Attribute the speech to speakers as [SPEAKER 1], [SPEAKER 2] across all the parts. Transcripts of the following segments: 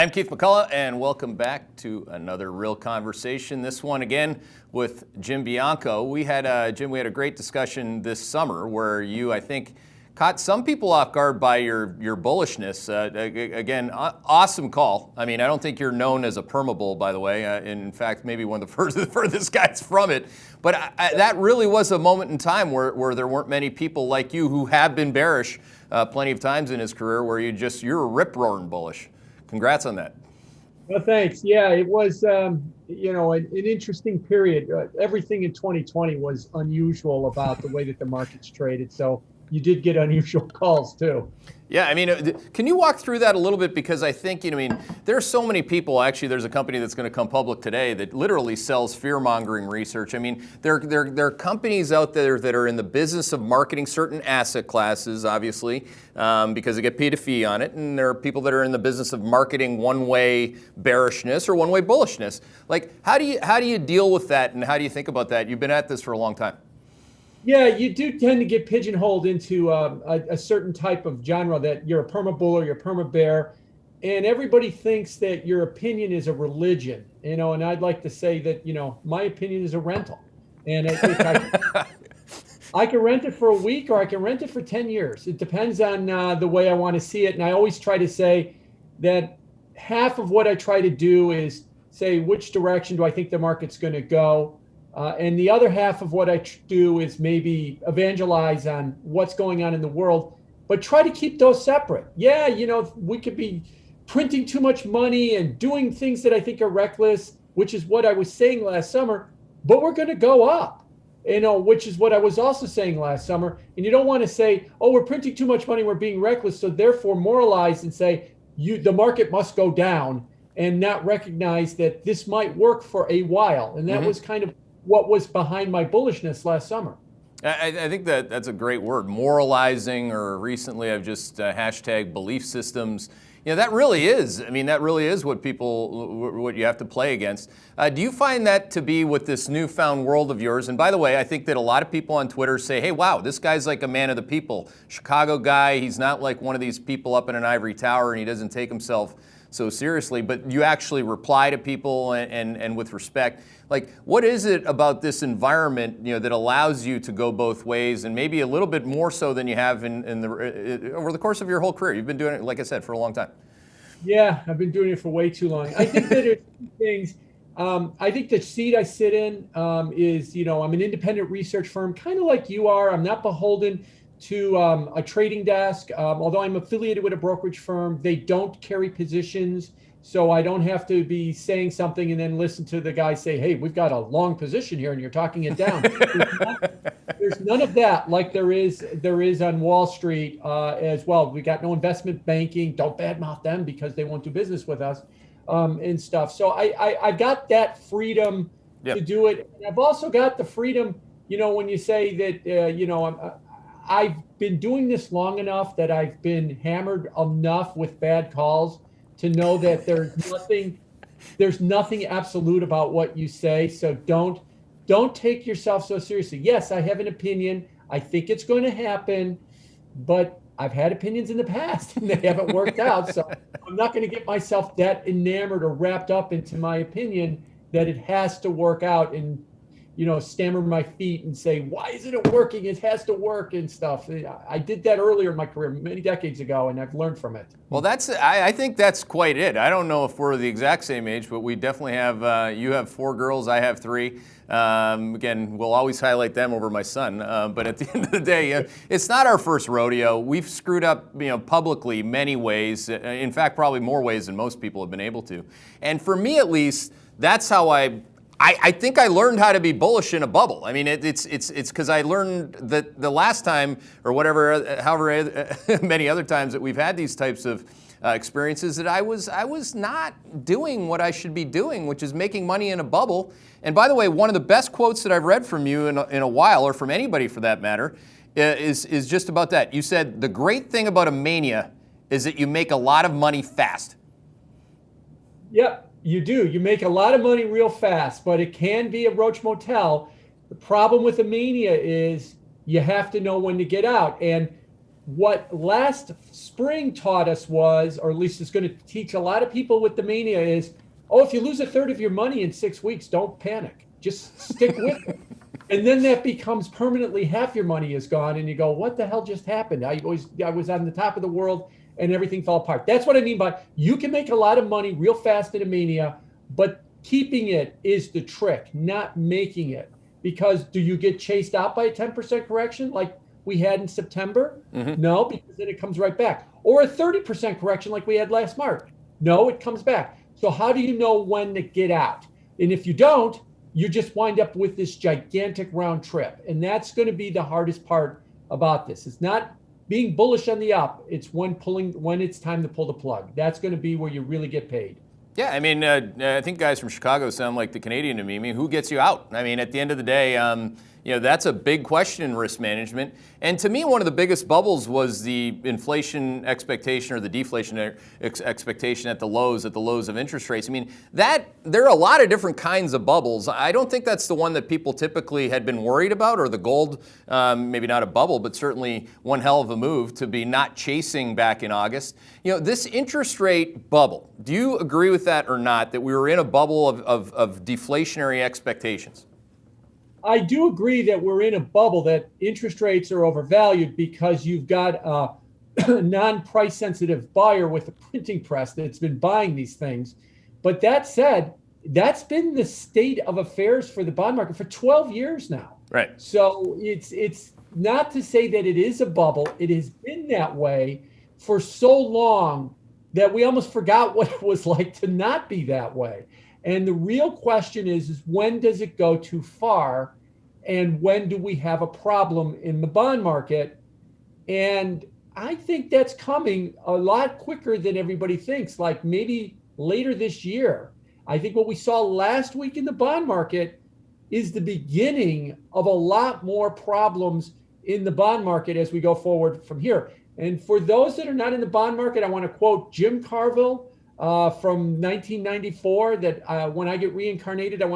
[SPEAKER 1] I'm Keith McCullough, and welcome back to another real conversation. This one again with Jim Bianco. Jim, we had a great discussion this summer where you, I think, caught some people off guard by your bullishness. Again, awesome call. I mean, I don't think you're known as a permabull, by the way. In fact, maybe one of the furthest guys from it. But that really was a moment in time where there weren't many people like you who have been bearish plenty of times in his career where you're a rip-roaring bullish. Congrats on that.
[SPEAKER 2] Well, thanks. Yeah, it was, an interesting period. Everything in 2020 was unusual about the way that the markets traded. So you did get unusual calls too.
[SPEAKER 1] Yeah, I mean, can you walk through that a little bit? Because I think, there are so many people. Actually, there's a company that's going to come public today that literally sells fear-mongering research. I mean, there are companies out there that are in the business of marketing certain asset classes, obviously, because they get paid a fee on it. And there are people that are in the business of marketing one-way bearishness or one-way bullishness. Like, how do you deal with that, and how do you think about that? You've been at this for a long time.
[SPEAKER 2] Yeah, you do tend to get pigeonholed into a certain type of genre, that you're a perma bull or you're a perma bear, and everybody thinks that your opinion is a religion, and I'd like to say that, my opinion is a rental, and I can rent it for a week or I can rent it for 10 years. It depends on the way I want to see it, and I always try to say that half of what I try to do is say, which direction do I think the market's going to go? And the other half of what I do is maybe evangelize on what's going on in the world, but try to keep those separate. Yeah, we could be printing too much money and doing things that I think are reckless, which is what I was saying last summer, but we're going to go up, which is what I was also saying last summer. And you don't want to say, oh, we're printing too much money, we're being reckless, so therefore moralize and say, the market must go down, and not recognize that this might work for a while. And that was kind of what was behind my bullishness last summer.
[SPEAKER 1] I think that's a great word, moralizing, or recently I've just hashtag belief systems. That really is. I mean, that really is what you have to play against. Do you find that to be with this newfound world of yours? And by the way, I think that a lot of people on Twitter say, hey, wow, this guy's like a man of the people. Chicago guy, he's not like one of these people up in an ivory tower, and he doesn't take himself so seriously, but you actually reply to people and with respect. Like, what is it about this environment, that allows you to go both ways, and maybe a little bit more so than you have over the course of your whole career? You've been doing it, like I said, for a long time.
[SPEAKER 2] Yeah, I've been doing it for way too long. I think that there's two things. I think the seat I sit in is, I'm an independent research firm, kind of like you are. I'm not beholden to a trading desk. Although I'm affiliated with a brokerage firm, they don't carry positions. So I don't have to be saying something and then listen to the guy say, hey, we've got a long position here and you're talking it down. There's none of that like there is on Wall Street as well. We got no investment banking. Don't badmouth them because they won't do business with us and stuff. So I got that freedom to do it. And I've also got the freedom, when you say that, I've been doing this long enough that I've been hammered enough with bad calls to know that there's nothing absolute about what you say. So don't take yourself so seriously. Yes, I have an opinion. I think it's going to happen, but I've had opinions in the past and they haven't worked out. So I'm not going to get myself that enamored or wrapped up into my opinion that it has to work out and stammer my feet and say, why isn't it working? It has to work and stuff. I did that earlier in my career, many decades ago, and I've learned from it.
[SPEAKER 1] Well, I think that's quite it. I don't know if we're the exact same age, but we definitely have, you have 4 girls, I have 3. Again, we'll always highlight them over my son. But at the end of the day, it's not our first rodeo. We've screwed up, publicly many ways. In fact, probably more ways than most people have been able to. And for me, at least, that's how I think I learned how to be bullish in a bubble. I mean, it's because I learned that the last time, or however many other times that we've had these types of experiences, that I was not doing what I should be doing, which is making money in a bubble. And by the way, one of the best quotes that I've read from you in a while, or from anybody for that matter, is just about that. You said, the great thing about a mania is that you make a lot of money fast.
[SPEAKER 2] Yeah. You do. You make a lot of money real fast, but it can be a roach motel. The problem with a mania is you have to know when to get out. And what last spring taught us was, or at least it's going to teach a lot of people with the mania is, oh, if you lose a third of your money in 6 weeks, don't panic. Just stick with it. And then that becomes permanently half your money is gone. And you go, what the hell just happened? I was on the top of the world and everything fell apart. That's what I mean by you can make a lot of money real fast in a mania, but keeping it is the trick, not making it. Because do you get chased out by a 10% correction like we had in September?
[SPEAKER 1] Mm-hmm.
[SPEAKER 2] No, because then it comes right back. Or a 30% correction like we had last March? No, it comes back. So how do you know when to get out? And if you don't, you just wind up with this gigantic round trip. And that's going to be the hardest part about this. It's not being bullish on the up. It's when it's time to pull the plug. That's going to be where you really get paid.
[SPEAKER 1] Yeah, I mean, I think guys from Chicago sound like the Canadian to me. I mean, who gets you out? I mean, at the end of the day, that's a big question in risk management. And to me, one of the biggest bubbles was the inflation expectation or the deflation expectation at the lows of interest rates. I mean, there are a lot of different kinds of bubbles. I don't think that's the one that people typically had been worried about, or the gold, maybe not a bubble, but certainly one hell of a move to be not chasing back in August. This interest rate bubble, do you agree with that or not, that we were in a bubble of deflationary expectations?
[SPEAKER 2] I do agree that we're in a bubble, that interest rates are overvalued because you've got a non-price sensitive buyer with a printing press that's been buying these things. But that said, that's been the state of affairs for the bond market for 12 years now.
[SPEAKER 1] Right.
[SPEAKER 2] So it's not to say that it is a bubble. It has been that way for so long that we almost forgot what it was like to not be that way. And the real question is when does it go too far, and when do we have a problem in the bond market? And I think that's coming a lot quicker than everybody thinks, like maybe later this year. I think what we saw last week in the bond market is the beginning of a lot more problems in the bond market as we go forward from here. And for those that are not in the bond market, I want to quote Jim Carville from 1994, that when I get reincarnated, I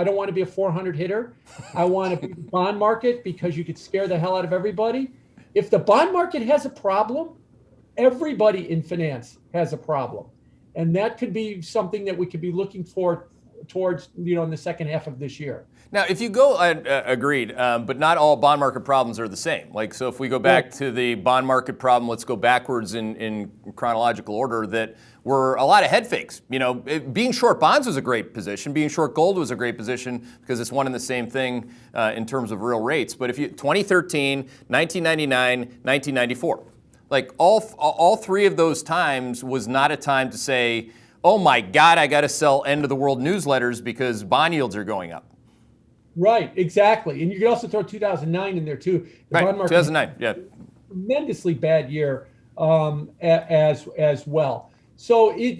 [SPEAKER 2] don't want to be a 400 hitter. I want to be the bond market because you could scare the hell out of everybody. If the bond market has a problem, everybody in finance has a problem. And that could be something that we could be looking for towards, in the second half of this year.
[SPEAKER 1] Now, if you go, agreed, but not all bond market problems are the same. So if we go back to the bond market problem, let's go backwards in chronological order, that were a lot of head fakes. Being short bonds was a great position. Being short gold was a great position because it's one and the same thing in terms of real rates. But if 2013, 1999, 1994, all three of those times was not a time to say, oh my God, I got to sell end of the world newsletters because bond yields are going up.
[SPEAKER 2] Right, exactly. And you can also throw 2009 in there too.
[SPEAKER 1] The bond market, 2009, yeah.
[SPEAKER 2] Tremendously bad year as well. So it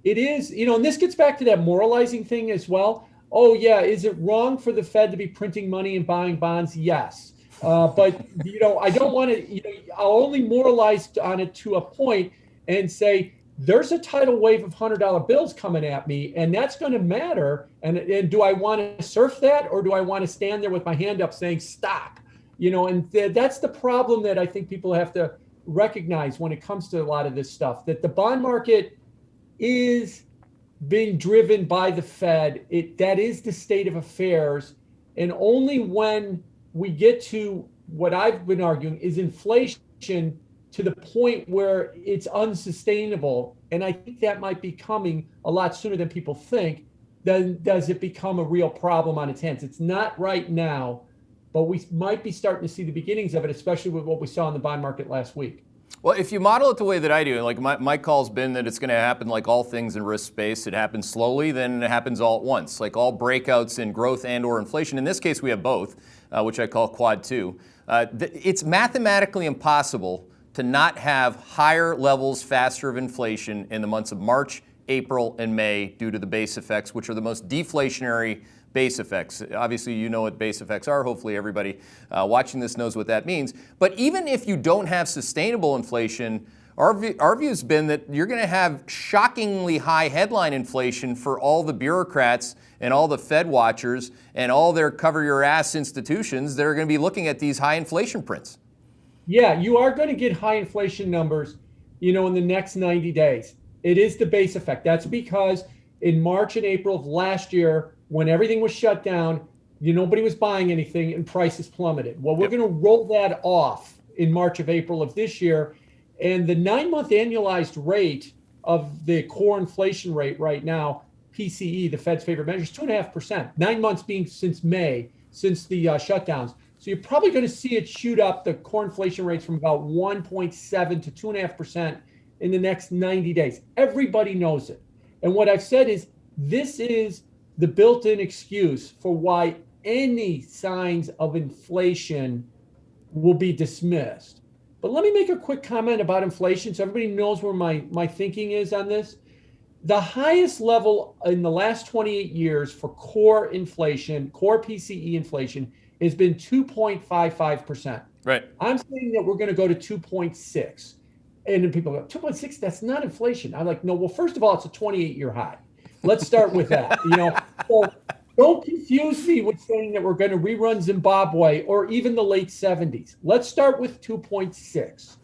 [SPEAKER 2] is, and this gets back to that moralizing thing as well. Oh yeah, is it wrong for the Fed to be printing money and buying bonds? Yes. But I don't want to, I'll only moralize on it to a point and say, there's a tidal wave of $100 bills coming at me, and that's going to matter. And do I want to surf that, or do I want to stand there with my hand up saying stop? And that's the problem that I think people have to recognize when it comes to a lot of this stuff, that the bond market is being driven by the Fed. That is the state of affairs. And only when we get to what I've been arguing is inflation to the point where it's unsustainable, and I think that might be coming a lot sooner than people think, then does it become a real problem on its hands. It's not right now, but we might be starting to see the beginnings of it, especially with what we saw in the bond market last week.
[SPEAKER 1] Well, if you model it the way that I do, my call's been that it's going to happen like all things in risk space. It happens slowly, then it happens all at once, like all breakouts in growth and or inflation. In this case, we have both, which I call quad 2. It's mathematically impossible to not have higher levels faster of inflation in the months of March, April, and May due to the base effects, which are the most deflationary base effects. Obviously, you know what base effects are. Hopefully everybody watching this knows what that means. But even if you don't have sustainable inflation, our view has been that you're going to have shockingly high headline inflation for all the bureaucrats and all the Fed watchers and all their cover your ass institutions that are going to be looking at these high inflation prints.
[SPEAKER 2] Yeah, you are going to get high inflation numbers, in the next 90 days. It is the base effect. That's because in March and April of last year, when everything was shut down, nobody was buying anything and prices plummeted. Well, we're
[SPEAKER 1] Yep.
[SPEAKER 2] going to roll that off in March of April of this year. And the 9-month annualized rate of the core inflation rate right now, PCE, the Fed's favorite measure, is 2.5%. 9 months being since May, since the shutdowns. So you're probably going to see it shoot up the core inflation rates from about 1.7 to 2.5% in the next 90 days. Everybody knows it. And what I've said is this is the built-in excuse for why any signs of inflation will be dismissed. But let me make a quick comment about inflation so everybody knows where my thinking is on this. The highest level in the last 28 years for core inflation, core PCE inflation, has been 2.55%.
[SPEAKER 1] Right.
[SPEAKER 2] I'm saying that we're going to go to 2.6. And then people go, 2.6, that's not inflation. I'm like, no, well, first of all, it's a 28-year high. Let's start with that. So don't confuse me with saying that we're going to rerun Zimbabwe or even the late 70s. Let's start with 2.6.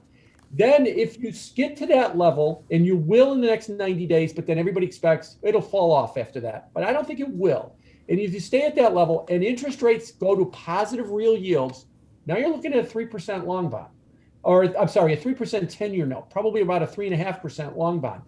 [SPEAKER 2] Then if you get to that level, and you will in the next 90 days, but then everybody expects it'll fall off after that. But I don't think it will. And if you stay at that level and interest rates go to positive real yields, now you're looking at a 3% long bond. Or I'm sorry, a 3% 10-year note, probably about a 3.5% long bond.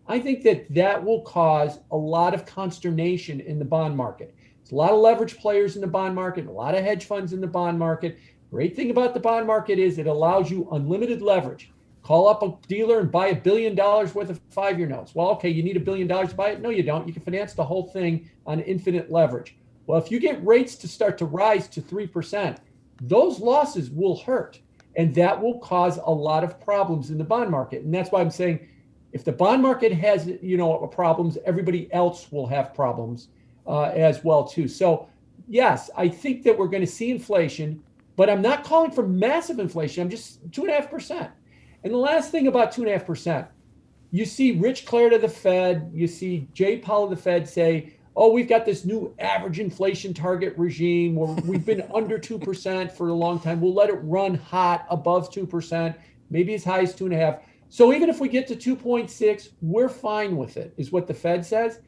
[SPEAKER 2] I think that will cause a lot of consternation in the bond market. There's a lot of leverage players in the bond market, a lot of hedge funds in the bond market. Great thing about the bond market is it allows you unlimited leverage. Call up a dealer and buy $1 billion worth of 5-year notes. Well, okay, you need $1 billion to buy it? No, you don't. You can finance the whole thing on infinite leverage. Well, if you get rates to start to rise to 3%, those losses will hurt. And that will cause a lot of problems in the bond market. And that's why I'm saying if the bond market has, problems, everybody else will have problems as well, too. So, yes, I think that we're going to see inflation, but I'm not calling for massive inflation. I'm just 2.5%. And the last thing about 2.5%, you see Rich Clarett of the Fed, you see Jay Powell of the Fed say, oh, we've got this new average inflation target regime where we've been under 2% for a long time. We'll let it run hot above 2%, maybe as high as 2.5%. So even if we get to 2.6, we're fine with it, is what the Fed says.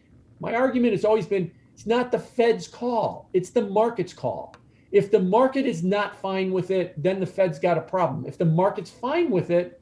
[SPEAKER 2] My argument has always been, it's not the Fed's call, it's the market's call. If the market is not fine with it, then the Fed's got a problem. If the market's fine with it,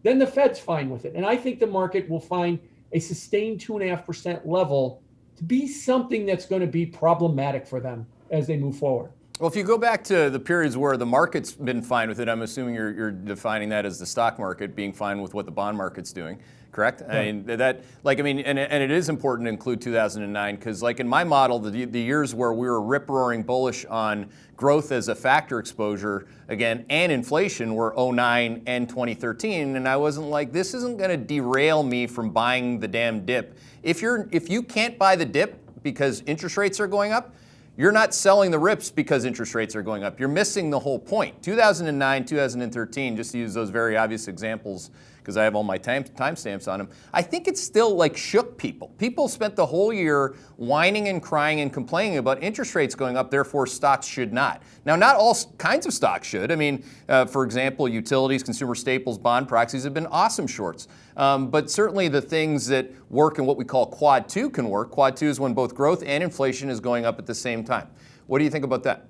[SPEAKER 2] then the Fed's fine with it. And I think the market will find a sustained 2.5% level to be something that's going to be problematic for them as they move forward.
[SPEAKER 1] Well, if you go back to the periods where the market's been fine with it, I'm assuming you're defining that as the stock market being fine with what the bond market's doing, correct?
[SPEAKER 2] Right.
[SPEAKER 1] And it is important to include 2009 because, like in my model, the years where we were rip-roaring bullish on growth as a factor exposure again and inflation were 09 and 2013, and I wasn't like, this isn't going to derail me from buying the damn dip. If you can't buy the dip because interest rates are going up, you're not selling the rips because interest rates are going up. You're missing the whole point. 2009, 2013, just to use those very obvious examples, because I have all my timestamps on them, I think it still shook people. People spent the whole year whining and crying and complaining about interest rates going up, therefore stocks should not. Now, not all kinds of stocks should. I mean, for example, utilities, consumer staples, bond proxies have been awesome shorts. But certainly the things that work in what we call Quad 2 can work. Quad 2 is when both growth and inflation is going up at the same time. What do you think about that?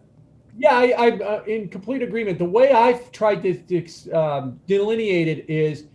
[SPEAKER 2] Yeah, I'm in complete agreement. The way I've tried to delineate it is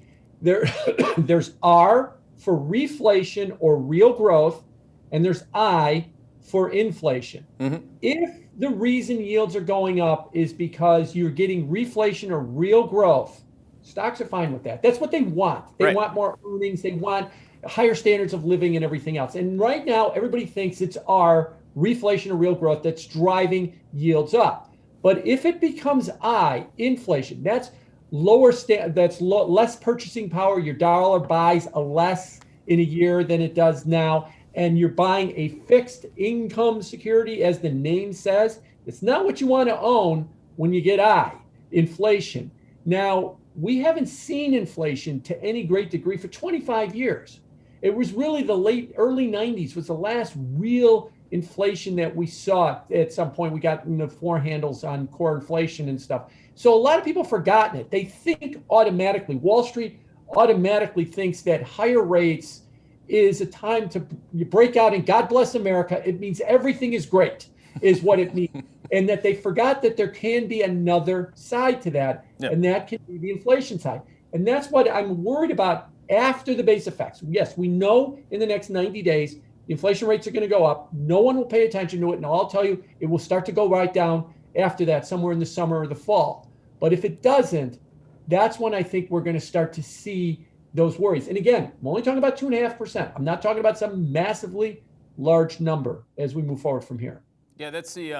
[SPEAKER 2] there's R for reflation or real growth, and there's I for inflation. Mm-hmm. If the reason yields are going up is because you're getting reflation or real growth, stocks are fine with that. That's what they want. They want more earnings. They want higher standards of living and everything else. And right now, everybody thinks it's R, reflation or real growth, that's driving yields up. But if it becomes I, inflation, that's less purchasing power. Your dollar buys a less in a year than it does now, and you're buying a fixed income security, as the name says. It's not what you want to own when you get I, inflation. Now, we haven't seen inflation to any great degree for 25 years. It was really the early 90s was the last real inflation that we saw at some point. We got the four handles on core inflation and stuff. So a lot of people have forgotten it. They think automatically, Wall Street automatically thinks that higher rates is a time to break out and God bless America. It means everything is great, is what it means. And that they forgot that there can be another side to that, and that can be the inflation side. And that's what I'm worried about after the base effects. Yes, we know in the next 90 days, the inflation rates are going to go up. No one will pay attention to it. And I'll tell you, it will start to go right down after that, somewhere in the summer or the fall. But if it doesn't, that's when I think we're going to start to see those worries. And again, I'm only talking about 2.5%. I'm not talking about some massively large number as we move forward from here.
[SPEAKER 1] Yeah, that's the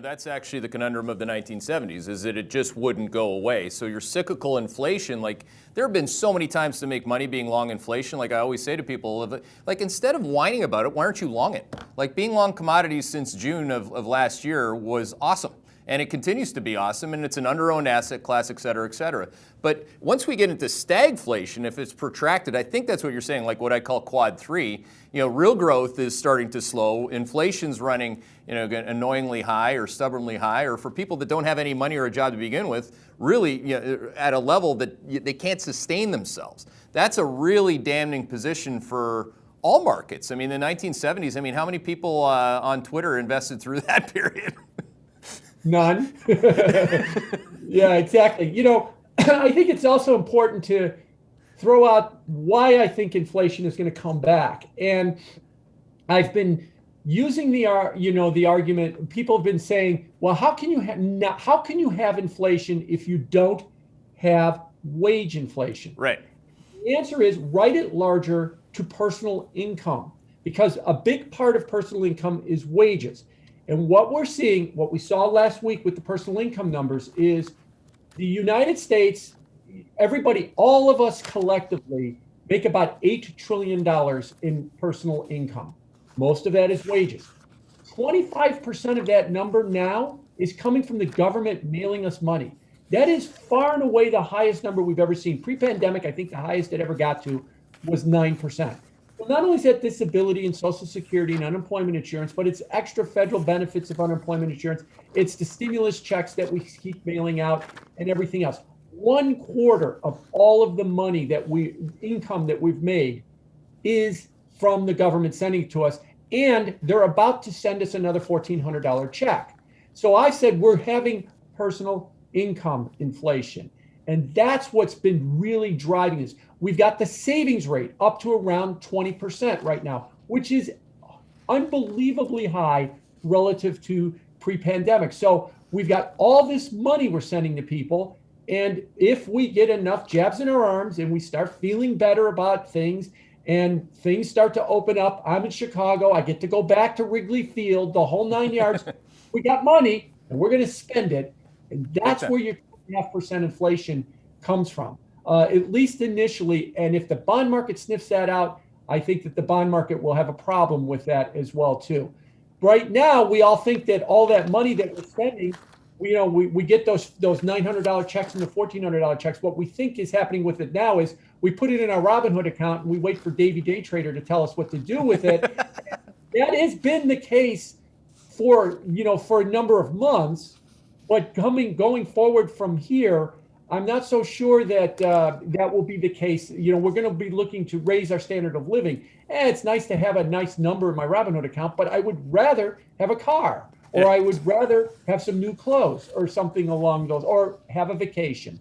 [SPEAKER 1] that's actually the conundrum of the 1970s, is that it just wouldn't go away. So your cyclical inflation, like there have been so many times to make money being long inflation. Like I always say to people, like instead of whining about it, why aren't you long it? Like being long commodities since June of last year was awesome. And it continues to be awesome, and it's an under-owned asset class, et cetera, et cetera. But once we get into stagflation, if it's protracted, I think that's what you're saying, like what I call quad 3. Real growth is starting to slow. Inflation's running, annoyingly high or stubbornly high, or for people that don't have any money or a job to begin with, really at a level that they can't sustain themselves. That's a really damning position for all markets. I mean, the 1970s, how many people on Twitter invested through that period?
[SPEAKER 2] None. Yeah, exactly. I think it's also important to throw out why I think inflation is going to come back. And I've been using the argument. People have been saying, well, how can you have inflation if you don't have wage inflation?
[SPEAKER 1] Right.
[SPEAKER 2] The answer is write it larger to personal income, because a big part of personal income is wages. And what we're seeing, what we saw last week with the personal income numbers, is the United States, everybody, all of us collectively make about $8 trillion in personal income. Most of that is wages. 25% of that number now is coming from the government mailing us money. That is far and away the highest number we've ever seen. Pre-pandemic, I think the highest it ever got to was 9%. Well, not only is that disability and Social Security and unemployment insurance, but it's extra federal benefits of unemployment insurance. It's the stimulus checks that we keep mailing out and everything else. 1/4 of all of the money income that we've made is from the government sending it to us. And they're about to send us another $1,400 check. So I said we're having personal income inflation. And that's what's been really driving this. We've got the savings rate up to around 20% right now, which is unbelievably high relative to pre-pandemic. So we've got all this money we're sending to people. And if we get enough jabs in our arms and we start feeling better about things and things start to open up, I'm in Chicago, I get to go back to Wrigley Field, the whole 9 yards. We got money and we're going to spend it. And that's where your 2.5% inflation comes from, at least initially. And if the bond market sniffs that out, I think that the bond market will have a problem with that as well, too. Right now, we all think that all that money that we're spending, we get those $900 checks and the $1,400 checks. What we think is happening with it now is we put it in our Robinhood account and we wait for Davey Day Trader to tell us what to do with it. That has been the case for a number of months. But going forward from here, I'm not so sure that that will be the case. We're going to be looking to raise our standard of living. It's nice to have a nice number in my Robinhood account, but I would rather have a car, or I would rather have some new clothes or something along those, or have a vacation.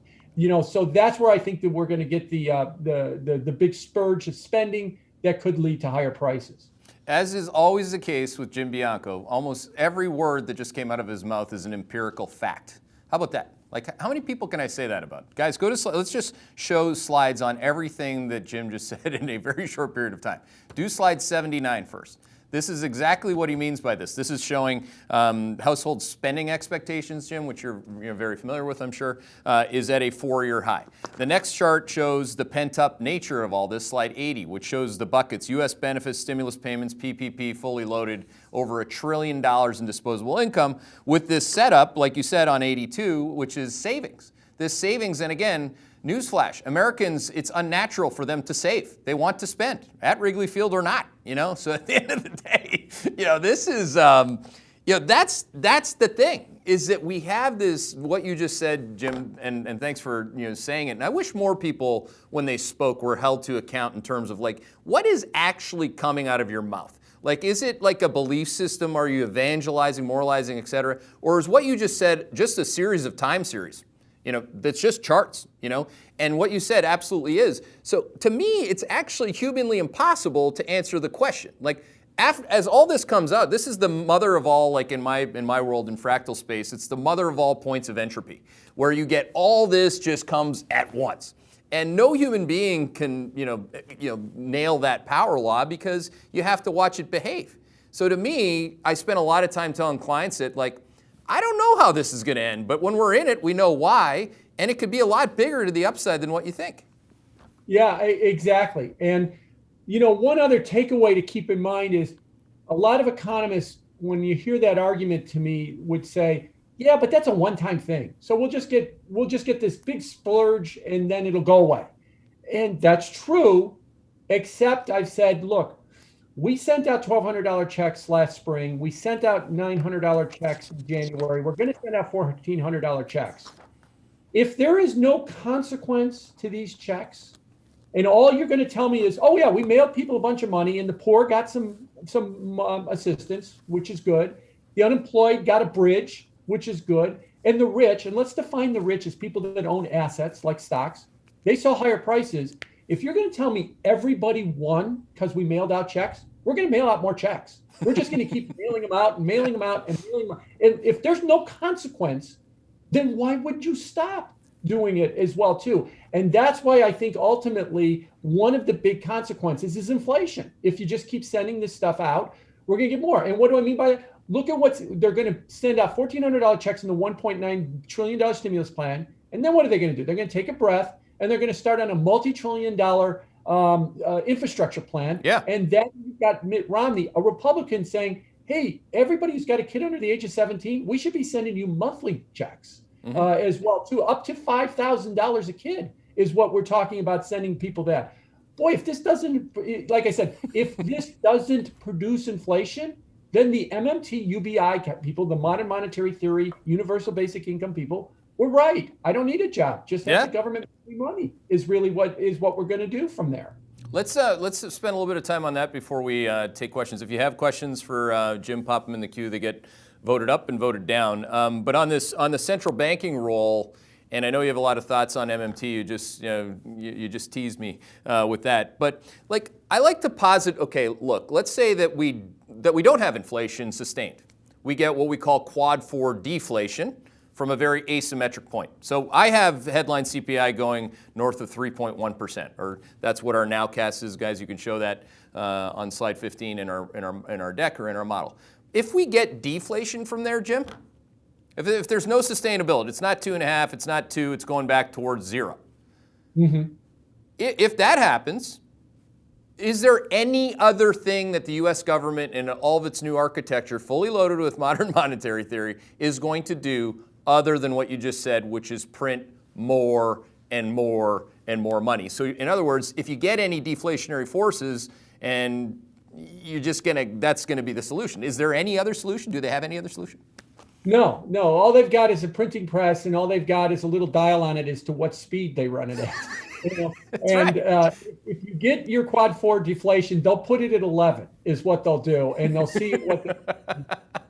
[SPEAKER 2] So that's where I think that we're going to get the big spurge of spending that could lead to higher prices.
[SPEAKER 1] As is always the case with Jim Bianco, almost every word that just came out of his mouth is an empirical fact. How about that? Like, how many people can I say that about? Guys, let's just show slides on everything that Jim just said in a very short period of time. Do slide 79 first. This is exactly what he means by this. This is showing household spending expectations, Jim, which you're very familiar with, I'm sure, is at a 4-year high. The next chart shows the pent-up nature of all this, slide 80, which shows the buckets, U.S. benefits, stimulus payments, PPP, fully loaded, over $1 trillion in disposable income, with this setup, like you said, on 82, which is savings. This savings, and again, newsflash, Americans, it's unnatural for them to save. They want to spend, at Wrigley Field or not. So at the end of the day, this is, that's the thing, is that we have this, what you just said, Jim, and thanks for, saying it. And I wish more people, when they spoke, were held to account in terms of like, what is actually coming out of your mouth? Like, is it like a belief system? Are you evangelizing, moralizing, et cetera? Or is what you just said just a series of time series? That's just charts, and what you said absolutely is. So to me, it's actually humanly impossible to answer the question. Like, as all this comes out, this is the mother of all, like in my world, in fractal space, it's the mother of all points of entropy, where you get all this just comes at once. And no human being can, nail that power law, because you have to watch it behave. So to me, I spend a lot of time telling clients that, like, I don't know how this is going to end, but when we're in it, we know why, and it could be a lot bigger to the upside than what you think.
[SPEAKER 2] Yeah, exactly. And, one other takeaway to keep in mind is a lot of economists, when you hear that argument to me, would say, yeah, but that's a one-time thing. So we'll just get this big splurge and then it'll go away. And that's true, except I've said, look, we sent out $1,200 checks last spring. We sent out $900 checks in January. We're going to send out $1,400 checks. If there is no consequence to these checks, and all you're going to tell me is, oh yeah, we mailed people a bunch of money and the poor got some assistance, which is good. The unemployed got a bridge, which is good. And the rich, and let's define the rich as people that own assets like stocks, they saw higher prices. If you're going to tell me everybody won because we mailed out checks, we're going to mail out more checks. We're just going to keep mailing them out and mailing them out and mailing them out. And if there's no consequence, then why would you stop doing it as well too? And that's why I think ultimately one of the big consequences is inflation. If you just keep sending this stuff out, we're going to get more. And what do I mean by that? Look at they're going to send out $1,400 checks in the $1.9 trillion stimulus plan. And then what are they going to do? They're going to take a breath and they're going to start on a multi-trillion-dollar infrastructure plan.
[SPEAKER 1] Yeah.
[SPEAKER 2] And then you've got Mitt Romney, a Republican, saying, hey, everybody who's got a kid under the age of 17, we should be sending you monthly checks as well too. Up to $5,000 a kid is what we're talking about sending people that. Boy, if this doesn't, like I said, if this doesn't produce inflation, then the MMT UBI people, the modern monetary theory, universal basic income people, we're right. I don't need a job. Just have the government pay me money is really what we're going to do from there.
[SPEAKER 1] Let's spend a little bit of time on that before we take questions. If you have questions for Jim, pop them in the queue. They get voted up and voted down. But on the central banking role, and I know you have a lot of thoughts on MMT. You just teased me with that. But like, I like to posit. Okay, look. Let's say that we don't have inflation sustained. We get what we call quad 4 deflation from a very asymmetric point. So I have headline CPI going north of 3.1%, or that's what our nowcast is, guys. You can show that on slide 15 in our deck or in our model. If we get deflation from there, Jim, if there's no sustainability, it's not 2.5, it's not 2, it's going back towards 0. Mm-hmm. If that happens, is there any other thing that the U.S. government and all of its new architecture, fully loaded with modern monetary theory, is going to do other than what you just said, which is print more and more and more money? So in other words, if you get any deflationary forces and that's gonna be the solution. Is there any other solution? Do they have any other solution?
[SPEAKER 2] No. All they've got is a printing press, and all they've got is a little dial on it as to what speed they run it at. If you get your quad 4 deflation, they'll put it at 11 is what they'll do, and they'll see what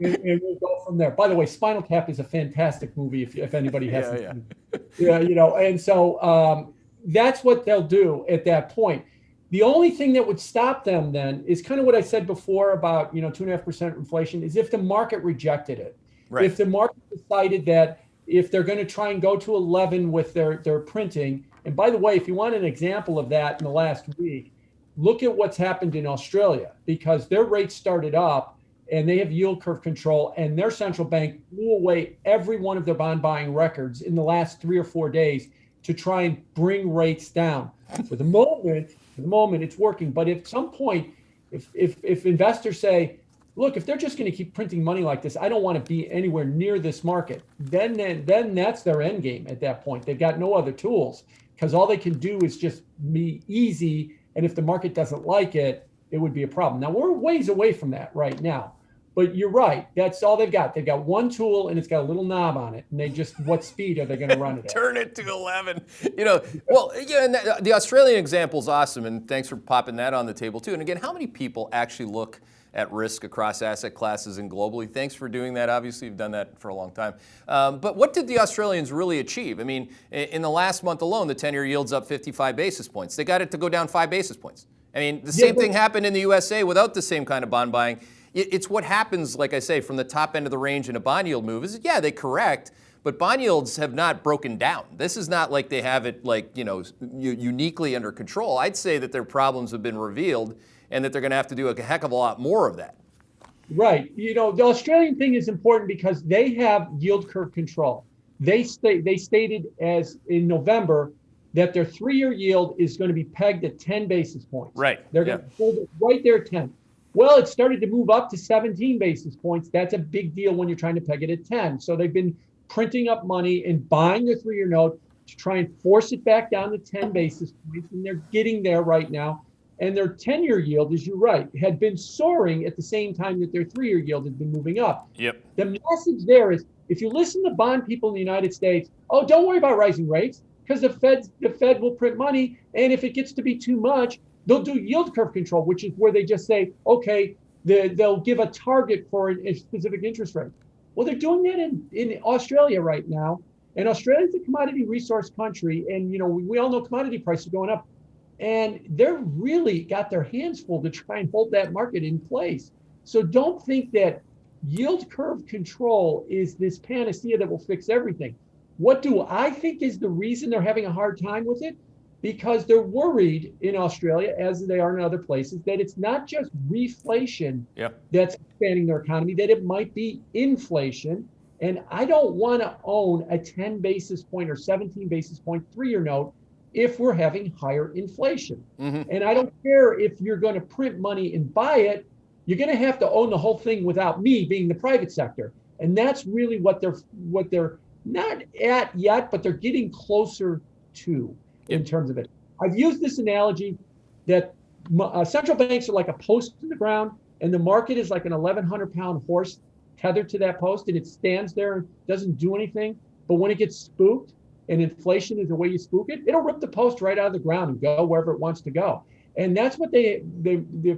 [SPEAKER 2] and we'll go from there. By the way, Spinal Tap is a fantastic movie if anybody hasn't seen it. And so that's what they'll do at that point. The only thing that would stop them then is kind of what I said before about 2.5% inflation, is if the market rejected it. Right. If the market decided that if they're going to try and go to 11 with their printing. And by the way, if you want an example of that in the last week, look at what's happened in Australia, because their rates started up and they have yield curve control, and their central bank blew away every one of their bond buying records in the last 3 or 4 days to try and bring rates down. For the moment, it's working. But at some point, if investors say, look, if they're just going to keep printing money like this, I don't want to be anywhere near this market, then that's their end game at that point. They've got no other tools, because all they can do is just be easy. And if the market doesn't like it, it would be a problem. Now we're ways away from that right now, but you're right. That's all they've got. They've got one tool and it's got a little knob on it, and they just, what speed are they going to run it at?
[SPEAKER 1] Turn it to 11. Well, yeah, and the Australian example is awesome, and thanks for popping that on the table too. And again, how many people actually look at risk across asset classes and globally? Thanks for doing that. Obviously, you've done that for a long time. But what did the Australians really achieve? I mean, in the last month alone, the 10-year yield's up 55 basis points. They got it to go down 5 basis points. I mean, the same thing happened in the USA without the same kind of bond buying. It's what happens, like I say, from the top end of the range in a bond yield move is, yeah, they correct, but bond yields have not broken down. This is not like they have it uniquely under control. I'd say that their problems have been revealed and that they're going to have to do a heck of a lot more of that.
[SPEAKER 2] Right. The Australian thing is important because they have yield curve control. They stated as in November that their 3-year yield is going to be pegged at 10 basis points.
[SPEAKER 1] Right.
[SPEAKER 2] They're going to hold it right there at 10. Well, it started to move up to 17 basis points. That's a big deal when you're trying to peg it at 10. So they've been printing up money and buying the 3-year note to try and force it back down to 10 basis points. And they're getting there right now. And their 10-year yield, as you're right, had been soaring at the same time that their 3-year yield had been moving up.
[SPEAKER 1] Yep.
[SPEAKER 2] The message there is, if you listen to bond people in the United States, oh, don't worry about rising rates because the Fed will print money. And if it gets to be too much, they'll do yield curve control, which is where they just say, okay, they'll give a target for a specific interest rate. Well, they're doing that in Australia right now. And Australia is a commodity resource country. And, we all know commodity prices are going up. And they're really got their hands full to try and hold that market in place. So don't think that yield curve control is this panacea that will fix everything. What do I think is the reason they're having a hard time with it? Because they're worried in Australia, as they are in other places, that it's not just reflation that's expanding their economy, that it might be inflation. And I don't want to own a 10 basis point or 17 basis point 3-year note if we're having higher inflation. Mm-hmm. And I don't care if you're going to print money and buy it, you're going to have to own the whole thing without me being the private sector. And that's really what they're not at yet, but they're getting closer to in terms of it. I've used this analogy that central banks are like a post in the ground and the market is like an 1,100-pound horse tethered to that post, and it stands there and doesn't do anything. But when it gets spooked, and inflation is the way you spook it, it'll rip the post right out of the ground and go wherever it wants to go. And that's what the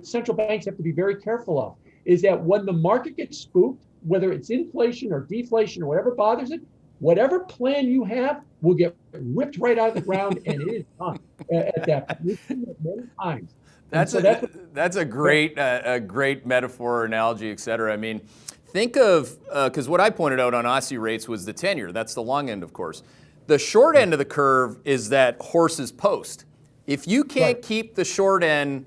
[SPEAKER 2] central banks have to be very careful of, is that when the market gets spooked, whether it's inflation or deflation or whatever bothers it, whatever plan you have will get ripped right out of the ground, and it is done at that point. We've seen it many times.
[SPEAKER 1] That's a great metaphor, analogy, et cetera. I mean, think of, because what I pointed out on Aussie rates was the 10-year. That's the long end, of course. The short end of the curve is that horse's post. If you can't keep the short end,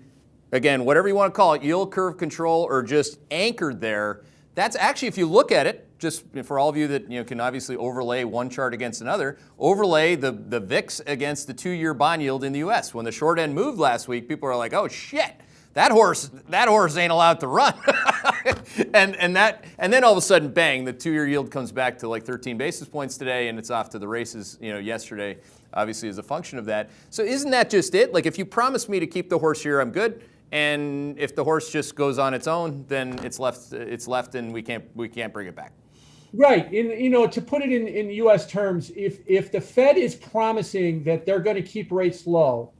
[SPEAKER 1] again, whatever you want to call it, yield curve control or just anchored there, that's actually, if you look at it, just for all of you that can obviously overlay one chart against another, overlay the VIX against the 2-year bond yield in the U.S. When the short end moved last week, people are like, oh shit, that horse ain't allowed to run. and then all of a sudden, bang, the 2-year yield comes back to like 13 basis points today, and it's off to the races, yesterday, obviously as a function of that. So isn't that just it? Like, if you promise me to keep the horse here, I'm good. And if the horse just goes on its own, then it's left and we can't bring it back.
[SPEAKER 2] Right. To put it in U.S. terms, if the Fed is promising that they're going to keep rates low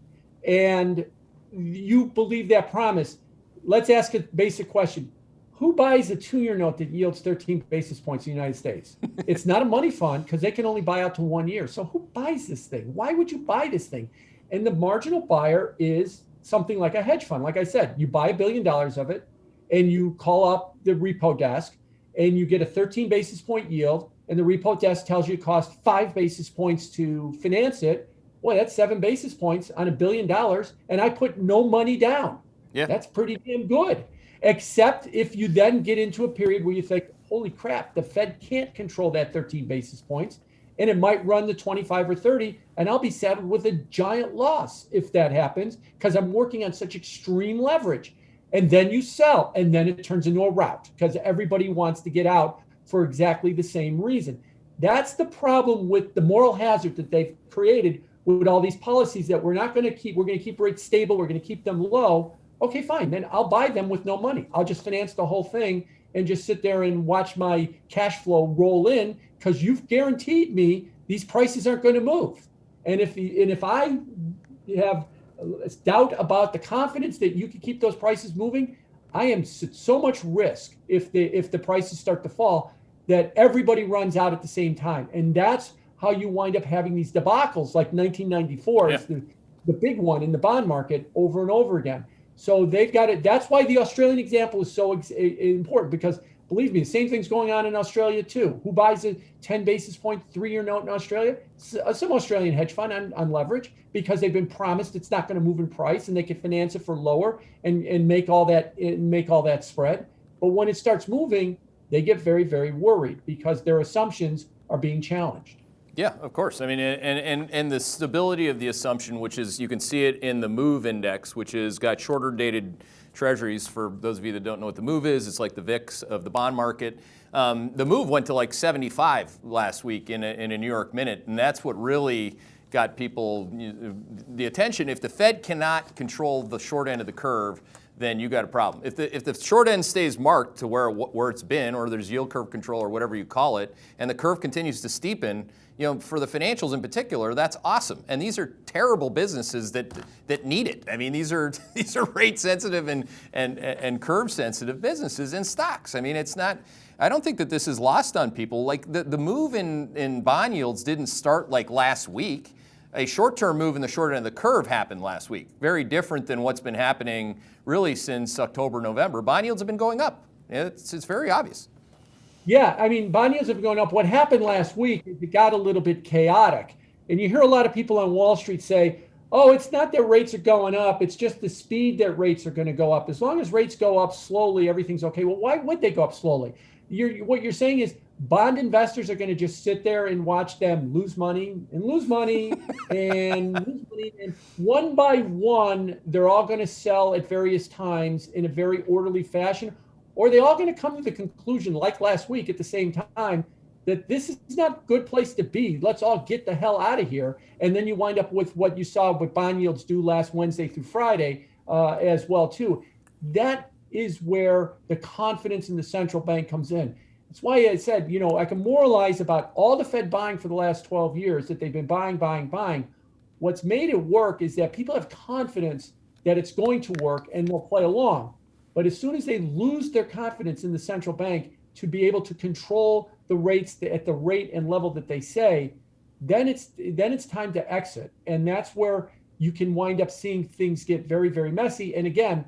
[SPEAKER 2] and you believe that promise, let's ask a basic question. Who buys a 2-year note that yields 13 basis points in the United States? It's not a money fund because they can only buy out to 1 year. So who buys this thing? Why would you buy this thing? And the marginal buyer is something like a hedge fund. Like I said, you buy $1 billion of it and you call up the repo desk and you get a 13 basis point yield, and the repo desk tells you it costs 5 basis points to finance it. Boy, that's 7 basis points on $1 billion, and I put no money down. Yeah, that's pretty damn good. Except if you then get into a period where you think, holy crap, the Fed can't control that 13 basis points, and it might run to 25 or 30, and I'll be saddled with a giant loss if that happens, because I'm working on such extreme leverage. And then you sell, and then it turns into a rout because everybody wants to get out for exactly the same reason. That's the problem with the moral hazard that they've created with all these policies that we're going to keep rates stable, we're going to keep them low, Okay, fine. Then I'll buy them with no money. I'll just finance the whole thing and just sit there and watch my cash flow roll in because you've guaranteed me these prices aren't going to move. And if I have doubt about the confidence that you can keep those prices moving, I am so much risk if the prices start to fall that everybody runs out at the same time. And that's how you wind up having these debacles like 1994 is the big one in the bond market over and over again. So they've got it. That's why the Australian example is so important, because believe me, the same thing's going on in Australia too. Who buys a 10 basis point 3-year note in Australia? Some Australian hedge fund on leverage, because they've been promised it's not going to move in price and they can finance it for lower and make all that spread. But when it starts moving, they get very, very worried because their assumptions are being challenged.
[SPEAKER 1] Yeah, of course. I mean, and the stability of the assumption, which is, you can see it in the MOVE index, which has got shorter dated treasuries. For those of you that don't know what the MOVE is, it's like the VIX of the bond market. The MOVE went to like 75 last week in a New York minute, and that's what really got people the attention. If the Fed cannot control the short end of the curve, then you got a problem. If the short end stays marked to where it's been, or there's yield curve control or whatever you call it, and the curve continues to steepen, for the financials in particular, that's awesome. And these are terrible businesses that need it. I mean, these are rate sensitive and curve sensitive businesses and stocks. I mean, it's not. I don't think that this is lost on people. Like the move in bond yields didn't start like last week. A short-term move in the short end of the curve happened last week. Very different than what's been happening really since October, November. Bond yields have been going up. It's very obvious.
[SPEAKER 2] Yeah, I mean, bond yields have been going up. What happened last week is it got a little bit chaotic. And you hear a lot of people on Wall Street say, oh, it's not that rates are going up. It's just the speed that rates are going to go up. As long as rates go up slowly, everything's okay. Well, why would they go up slowly? What you're saying is bond investors are going to just sit there and watch them lose money and lose money and lose money. And one by one, they're all going to sell at various times in a very orderly fashion. Or are they all going to come to the conclusion, like last week at the same time, that this is not a good place to be? Let's all get the hell out of here. And then you wind up with what you saw what bond yields do last Wednesday through Friday as well, too. That is where the confidence in the central bank comes in. That's why I said, I can moralize about all the Fed buying for the last 12 years, that they've been buying. What's made it work is that people have confidence that it's going to work and they'll play along. But as soon as they lose their confidence in the central bank to be able to control the rates at the rate and level that they say, then it's time to exit. And that's where you can wind up seeing things get very, very messy. And again,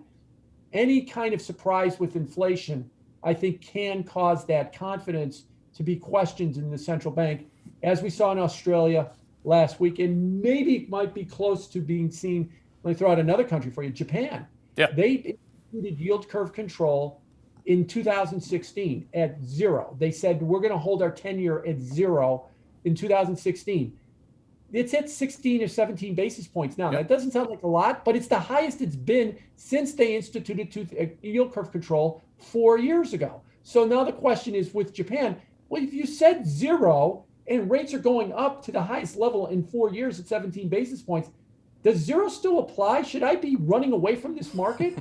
[SPEAKER 2] any kind of surprise with inflation, I think, can cause that confidence to be questioned in the central bank, as we saw in Australia last week, and maybe it might be close to being seen. Let me throw out another country for you, Japan.
[SPEAKER 1] Yeah.
[SPEAKER 2] They instituted yield curve control in 2016 at 0. They said, we're going to hold our 10-year at 0 in 2016. It's at 16 or 17 basis points now.
[SPEAKER 1] Yep.
[SPEAKER 2] That doesn't sound like a lot, but it's the highest it's been since they instituted yield curve control 4 years ago. So now the question is with Japan, well, if you said 0 and rates are going up to the highest level in 4 years at 17 basis points, does 0 still apply? Should I be running away from this market?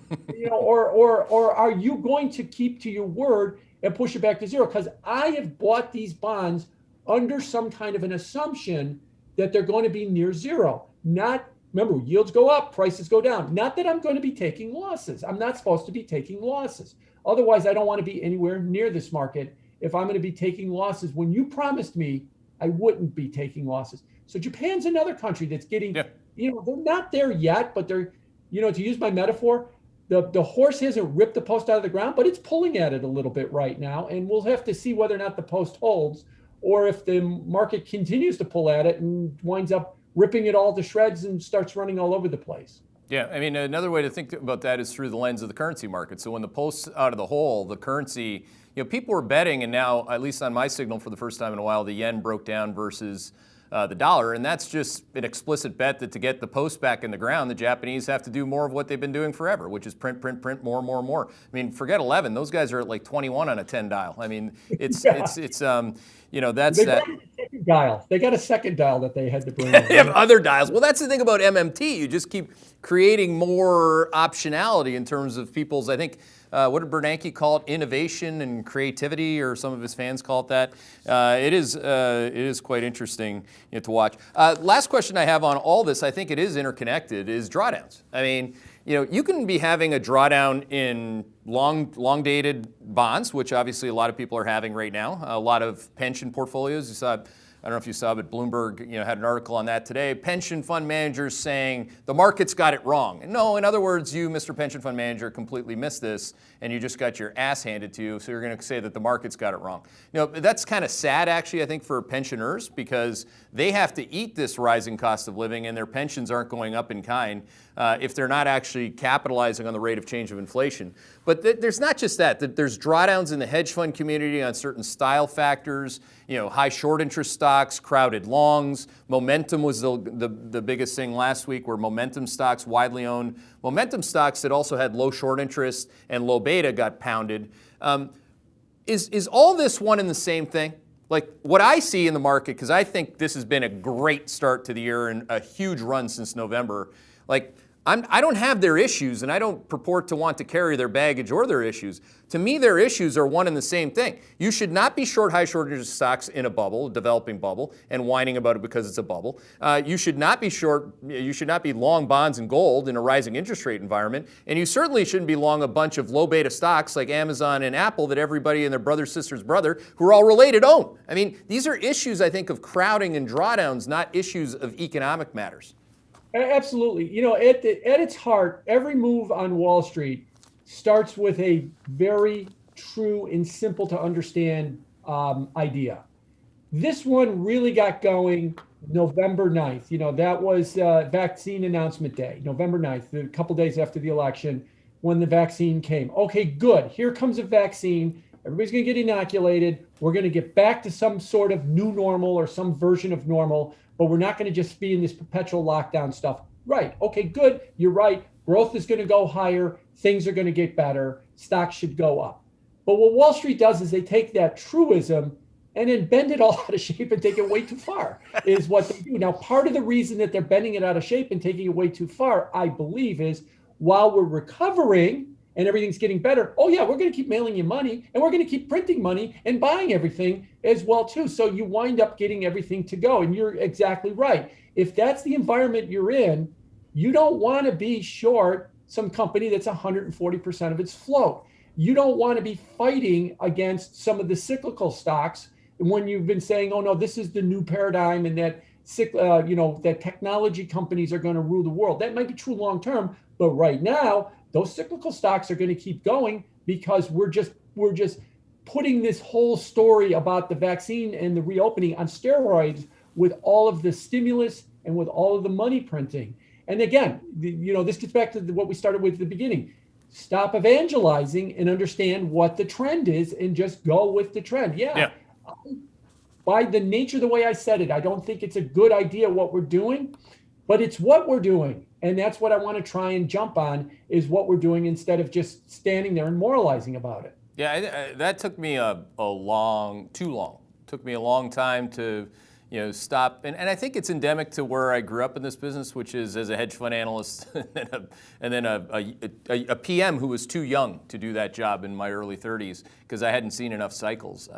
[SPEAKER 2] Or are you going to keep to your word and push it back to 0? Because I have bought these bonds under some kind of an assumption that they're going to be near 0. Remember, yields go up, prices go down. Not that I'm going to be taking losses. I'm not supposed to be taking losses. Otherwise, I don't want to be anywhere near this market if I'm going to be taking losses. When you promised me I wouldn't be taking losses. So Japan's another country that's getting, they're not there yet, but they're, to use my metaphor, the horse hasn't ripped the post out of the ground, but it's pulling at it a little bit right now. And we'll have to see whether or not the post holds, or if the market continues to pull at it and winds up ripping it all to shreds and starts running all over the place.
[SPEAKER 1] Yeah, I mean, another way to think about that is through the lens of the currency market. So when the post's out of the hole, the currency, people were betting, and now, at least on my signal for the first time in a while, the yen broke down versus the dollar. And that's just an explicit bet that to get the post back in the ground, the Japanese have to do more of what they've been doing forever, which is print, more. I mean, forget 11. Those guys are at like 21 on a 10 dial. I mean, that's
[SPEAKER 2] They
[SPEAKER 1] that.
[SPEAKER 2] got the second dial. They got a second dial that they had to bring in.
[SPEAKER 1] They have other dials. Well, that's the thing about MMT. You just keep creating more optionality in terms of people's, I think, what did Bernanke call it? Innovation and creativity, or some of his fans call it that. It is quite interesting to watch. Last question I have on all this, I think it is interconnected, is drawdowns. I mean, you can be having a drawdown in long-dated bonds, which obviously a lot of people are having right now. A lot of pension portfolios. You saw, I don't know if you saw, but Bloomberg had an article on that today. Pension fund managers saying the market's got it wrong. No, in other words, you, Mr. Pension Fund Manager, completely missed this, and you just got your ass handed to you, so you're going to say that the market's got it wrong. That's kind of sad, actually, I think, for pensioners, because they have to eat this rising cost of living, and their pensions aren't going up in kind if they're not actually capitalizing on the rate of change of inflation. But there's not just that. There's drawdowns in the hedge fund community on certain style factors, high short interest stocks, crowded longs. Momentum was the biggest thing last week, where momentum stocks, widely owned momentum stocks that also had low short interest and low beta, got pounded. Is all this one and the same thing? Like what I see in the market, because I think this has been a great start to the year and a huge run since November. I don't have their issues, and I don't purport to want to carry their baggage or their issues. To me, their issues are one and the same thing. You should not be short high short interest stocks in a bubble, a developing bubble, and whining about it because it's a bubble. You should not be long bonds and gold in a rising interest rate environment, and you certainly shouldn't be long a bunch of low beta stocks like Amazon and Apple that everybody and their brother, sister's brother, who are all related, own. I mean, these are issues, I think, of crowding and drawdowns, not issues of economic matters.
[SPEAKER 2] Absolutely. At its heart, every move on Wall Street starts with a very true and simple to understand idea. This one really got going November 9th. That was vaccine announcement day, November 9th, a couple days after the election, when the vaccine came. Okay, good. Here comes a vaccine. Everybody's going to get inoculated. We're going to get back to some sort of new normal or some version of normal, but we're not going to just be in this perpetual lockdown stuff. Right. Okay, good. You're right. Growth is going to go higher. Things are going to get better. Stocks should go up. But what Wall Street does is they take that truism and then bend it all out of shape and take it way too far, is what they do. Now, part of the reason that they're bending it out of shape and taking it way too far, I believe, is while we're recovering and everything's getting better, oh yeah, we're going to keep mailing you money, and we're going to keep printing money and buying everything as well too. So you wind up getting everything to go. And you're exactly right. If that's the environment you're in, you don't want to be short some company that's 140% of its float. You don't want to be fighting against some of the cyclical stocks when you've been saying, oh no, this is the new paradigm, and that that technology companies are going to rule the world. That might be true long term, but right now, those cyclical stocks are going to keep going because we're just putting this whole story about the vaccine and the reopening on steroids with all of the stimulus and with all of the money printing. And again, this gets back to what we started with at the beginning. Stop evangelizing and understand what the trend is and just go with the trend. Yeah. By the nature of the way I said it, I don't think it's a good idea what we're doing, but it's what we're doing. And that's what I want to try and jump on, is what we're doing instead of just standing there and moralizing about it.
[SPEAKER 1] Yeah, that took me too long. Took me a long time to stop. And I think it's endemic to where I grew up in this business, which is as a hedge fund analyst and then a PM who was too young to do that job in my early 30s because I hadn't seen enough cycles.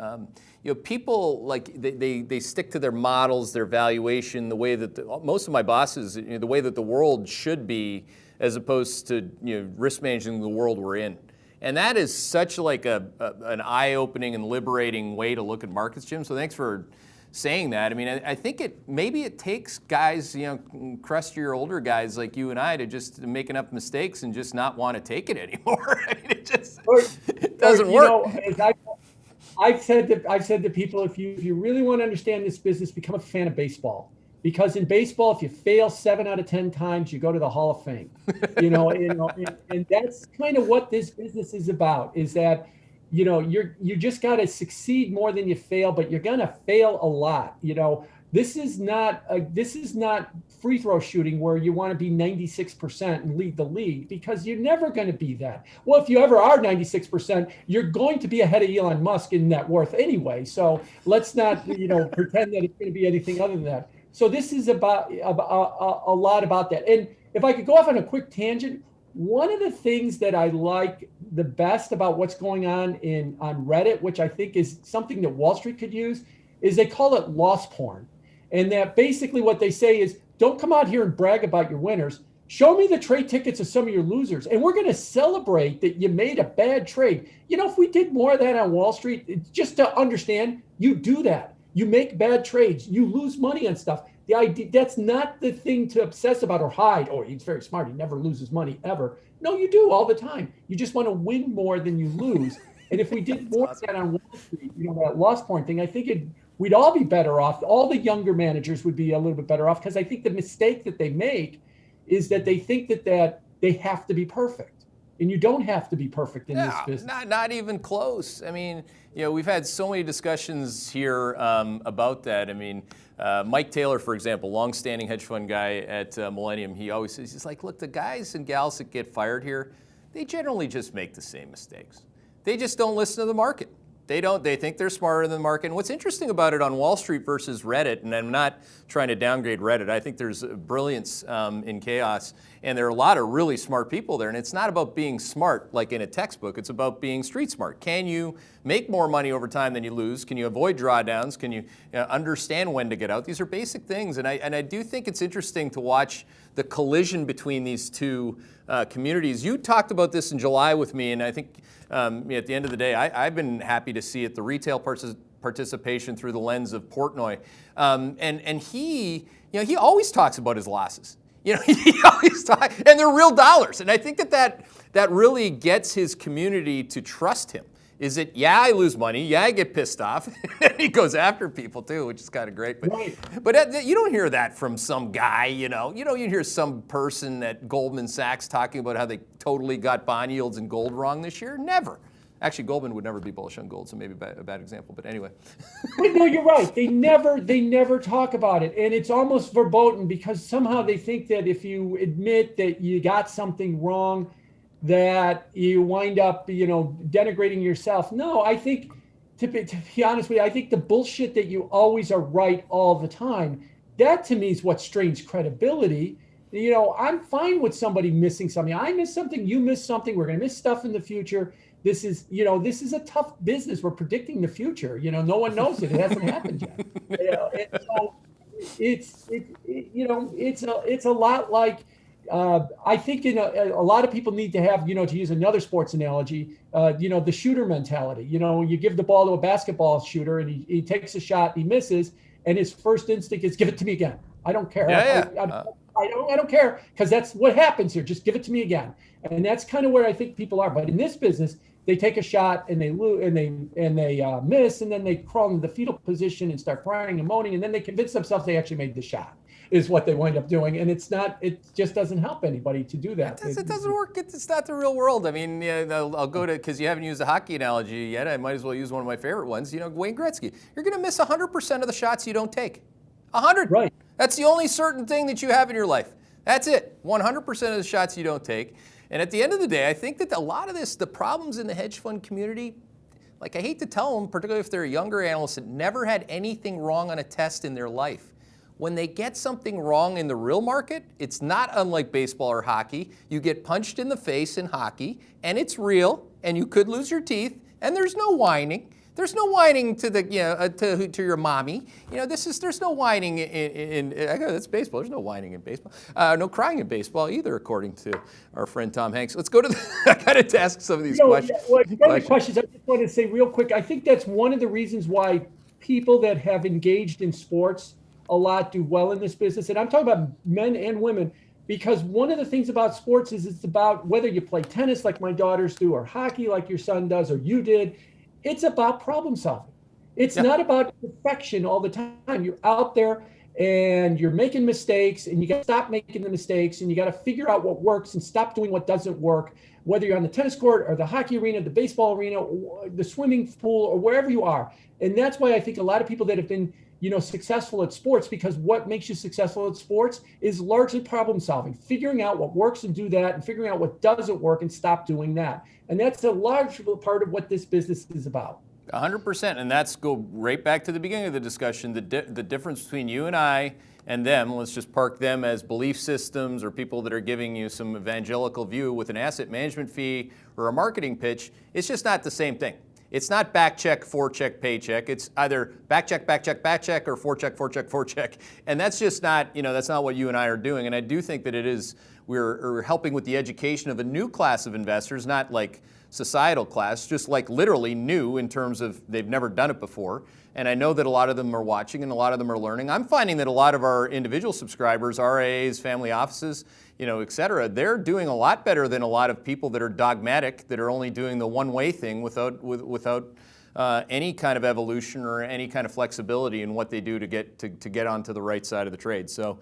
[SPEAKER 1] People they stick to their models, their valuation, the way that most of my bosses, the way that the world should be, as opposed to risk managing the world we're in. And that is such like an eye-opening and liberating way to look at markets, Jim. So thanks for saying that. I mean, I think it takes guys, crustier older guys like you and I to just make enough mistakes and just not want to take it anymore. I mean, it doesn't work.
[SPEAKER 2] I've said to people, if you really want to understand this business, become a fan of baseball. Because in baseball, if you fail 7 out of 10 times, you go to the Hall of Fame. And that's kind of what this business is about. Is that you just got to succeed more than you fail, but you're gonna fail a lot. This is not free throw shooting where you want to be 96% and lead the league, because you're never going to be that. Well, if you ever are 96%, you're going to be ahead of Elon Musk in net worth anyway. So let's not, pretend that it's going to be anything other than that. So this is about a lot about that. And if I could go off on a quick tangent, one of the things that I like the best about what's going on on Reddit, which I think is something that Wall Street could use, is they call it loss porn. And that basically what they say is, don't come out here and brag about your winners. Show me the trade tickets of some of your losers. And we're going to celebrate that you made a bad trade. If we did more of that on Wall Street, just to understand, you do that. You make bad trades. You lose money on stuff. The idea, that's not the thing to obsess about or hide. Oh, he's very smart. He never loses money ever. No, you do all the time. You just want to win more than you lose. And if we did more of that on Wall Street, that loss porn thing, I think we'd all be better off. All the younger managers would be a little bit better off, because I think the mistake that they make is that they think that they have to be perfect. And you don't have to be perfect in this business.
[SPEAKER 1] Not even close. I mean, we've had so many discussions here about that. I mean, Mike Taylor, for example, longstanding hedge fund guy at Millennium, he always says, he's like, look, the guys and gals that get fired here, they generally just make the same mistakes. They just don't listen to the market. They think they're smarter than the market. And what's interesting about it on Wall Street versus Reddit, and I'm not trying to downgrade Reddit, I think there's brilliance in chaos, and there are a lot of really smart people there. And it's not about being smart like in a textbook, it's about being street smart. Can you make more money over time than you lose? Can you avoid drawdowns? Can you understand when to get out? These are basic things, and I do think it's interesting to watch the collision between these two communities. You talked about this in July with me, and I think at the end of the day, I've been happy to see it, the retail participation through the lens of Portnoy. And he always talks about his losses. He always talks, and they're real dollars. And I think that really gets his community to trust him. Is it, I lose money, I get pissed off, and he goes after people too, which is kind of great. But,
[SPEAKER 2] right.
[SPEAKER 1] But you don't hear that from some guy, you hear some person at Goldman Sachs talking about how they totally got bond yields and gold wrong this year. Never. Actually, Goldman would never be bullish on gold, so maybe a bad example, but anyway.
[SPEAKER 2] No, you're right. They never talk about it. And it's almost verboten, because somehow they think that if you admit that you got something wrong, that you wind up, denigrating yourself. No, I think, to be honest with you, I think the bullshit that you always are right all the time, that to me is what strains credibility. I'm fine with somebody missing something. I miss something, you miss something, we're going to miss stuff in the future. This is a tough business. We're predicting the future. No one knows it. It hasn't happened yet. And so it's a lot like, I think a lot of people need to have, to use another sports analogy, the shooter mentality. You give the ball to a basketball shooter and he takes a shot, he misses, and his first instinct is, give it to me again. I don't care. I don't care, because that's what happens here. Just give it to me again. And that's kind of where I think people are. But in this business, they take a shot and they lose and they miss, and then they crawl into the fetal position and start crying and moaning, and then they convince themselves they actually made the shot. Is what they wind up doing, and it just doesn't help anybody to do that.
[SPEAKER 1] It doesn't work. It's not the real world. I mean, I'll go to, because you haven't used a hockey analogy yet, I might as well use one of my favorite ones. Wayne Gretzky. You're going to miss 100% of the shots you don't take. 100.
[SPEAKER 2] Right.
[SPEAKER 1] That's the only certain thing that you have in your life. That's it. 100% of the shots you don't take. And at the end of the day, I think that a lot of the problems in the hedge fund community, like, I hate to tell them, particularly if they're younger analysts that never had anything wrong on a test in their life. When they get something wrong in the real market, it's not unlike baseball or hockey. You get punched in the face in hockey, and it's real, and you could lose your teeth, and there's no whining. There's no whining to to your mommy. There's no whining in that's baseball. There's no whining in baseball. No crying in baseball either, according to our friend Tom Hanks. Let's go to I got to ask some of these questions.
[SPEAKER 2] Questions. I just want to say real quick. I think that's one of the reasons why people that have engaged in sports a lot do well in this business. And I'm talking about men and women, because one of the things about sports is it's about whether you play tennis like my daughters do, or hockey like your son does, or you did. It's about problem solving. It's not about perfection all the time. You're out there and you're making mistakes, and you got to stop making the mistakes, and you got to figure out what works and stop doing what doesn't work, whether you're on the tennis court or the hockey arena, the baseball arena, or the swimming pool, or wherever you are. And that's why I think a lot of people that have been successful at sports, because what makes you successful at sports is largely problem solving, figuring out what works and do that, and figuring out what doesn't work and stop doing that. And that's a large part of what this business is about.
[SPEAKER 1] 100%, and that's go right back to the beginning of the discussion. The difference between you and I and them, let's just park them as belief systems or people that are giving you some evangelical view with an asset management fee or a marketing pitch. It's just not the same thing. It's not back check, forecheck, paycheck. It's either back check, or forecheck, forecheck. And that's just not, that's not what you and I are doing. And I do think that we're helping with the education of a new class of investors, not like societal class, just like literally new in terms of they've never done it before. And I know that a lot of them are watching and a lot of them are learning. I'm finding that a lot of our individual subscribers, RIAs, family offices, et cetera, they're doing a lot better than a lot of people that are dogmatic, that are only doing the one-way thing without any kind of evolution or any kind of flexibility in what they do to get onto the right side of the trade. So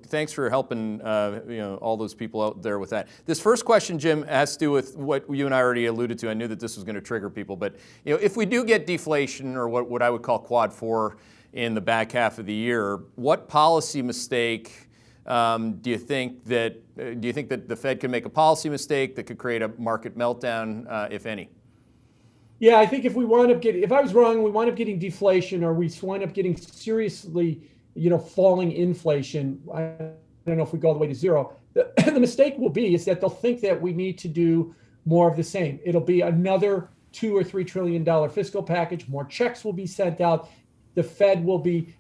[SPEAKER 1] thanks for helping all those people out there with that. This first question, Jim, has to do with what you and I already alluded to. I knew that this was going to trigger people, but if we do get deflation, or what I would call quad 4 in the back half of the year, what policy mistake do you think that the Fed can make a policy mistake that could create a market meltdown, if any?
[SPEAKER 2] Yeah, I think if I was wrong, we wind up getting deflation, or we wind up getting seriously, falling inflation. I don't know if we go all the way to zero. The mistake will be is that they'll think that we need to do more of the same. It'll be another $2 or $3 trillion fiscal package. More checks will be sent out. The Fed will be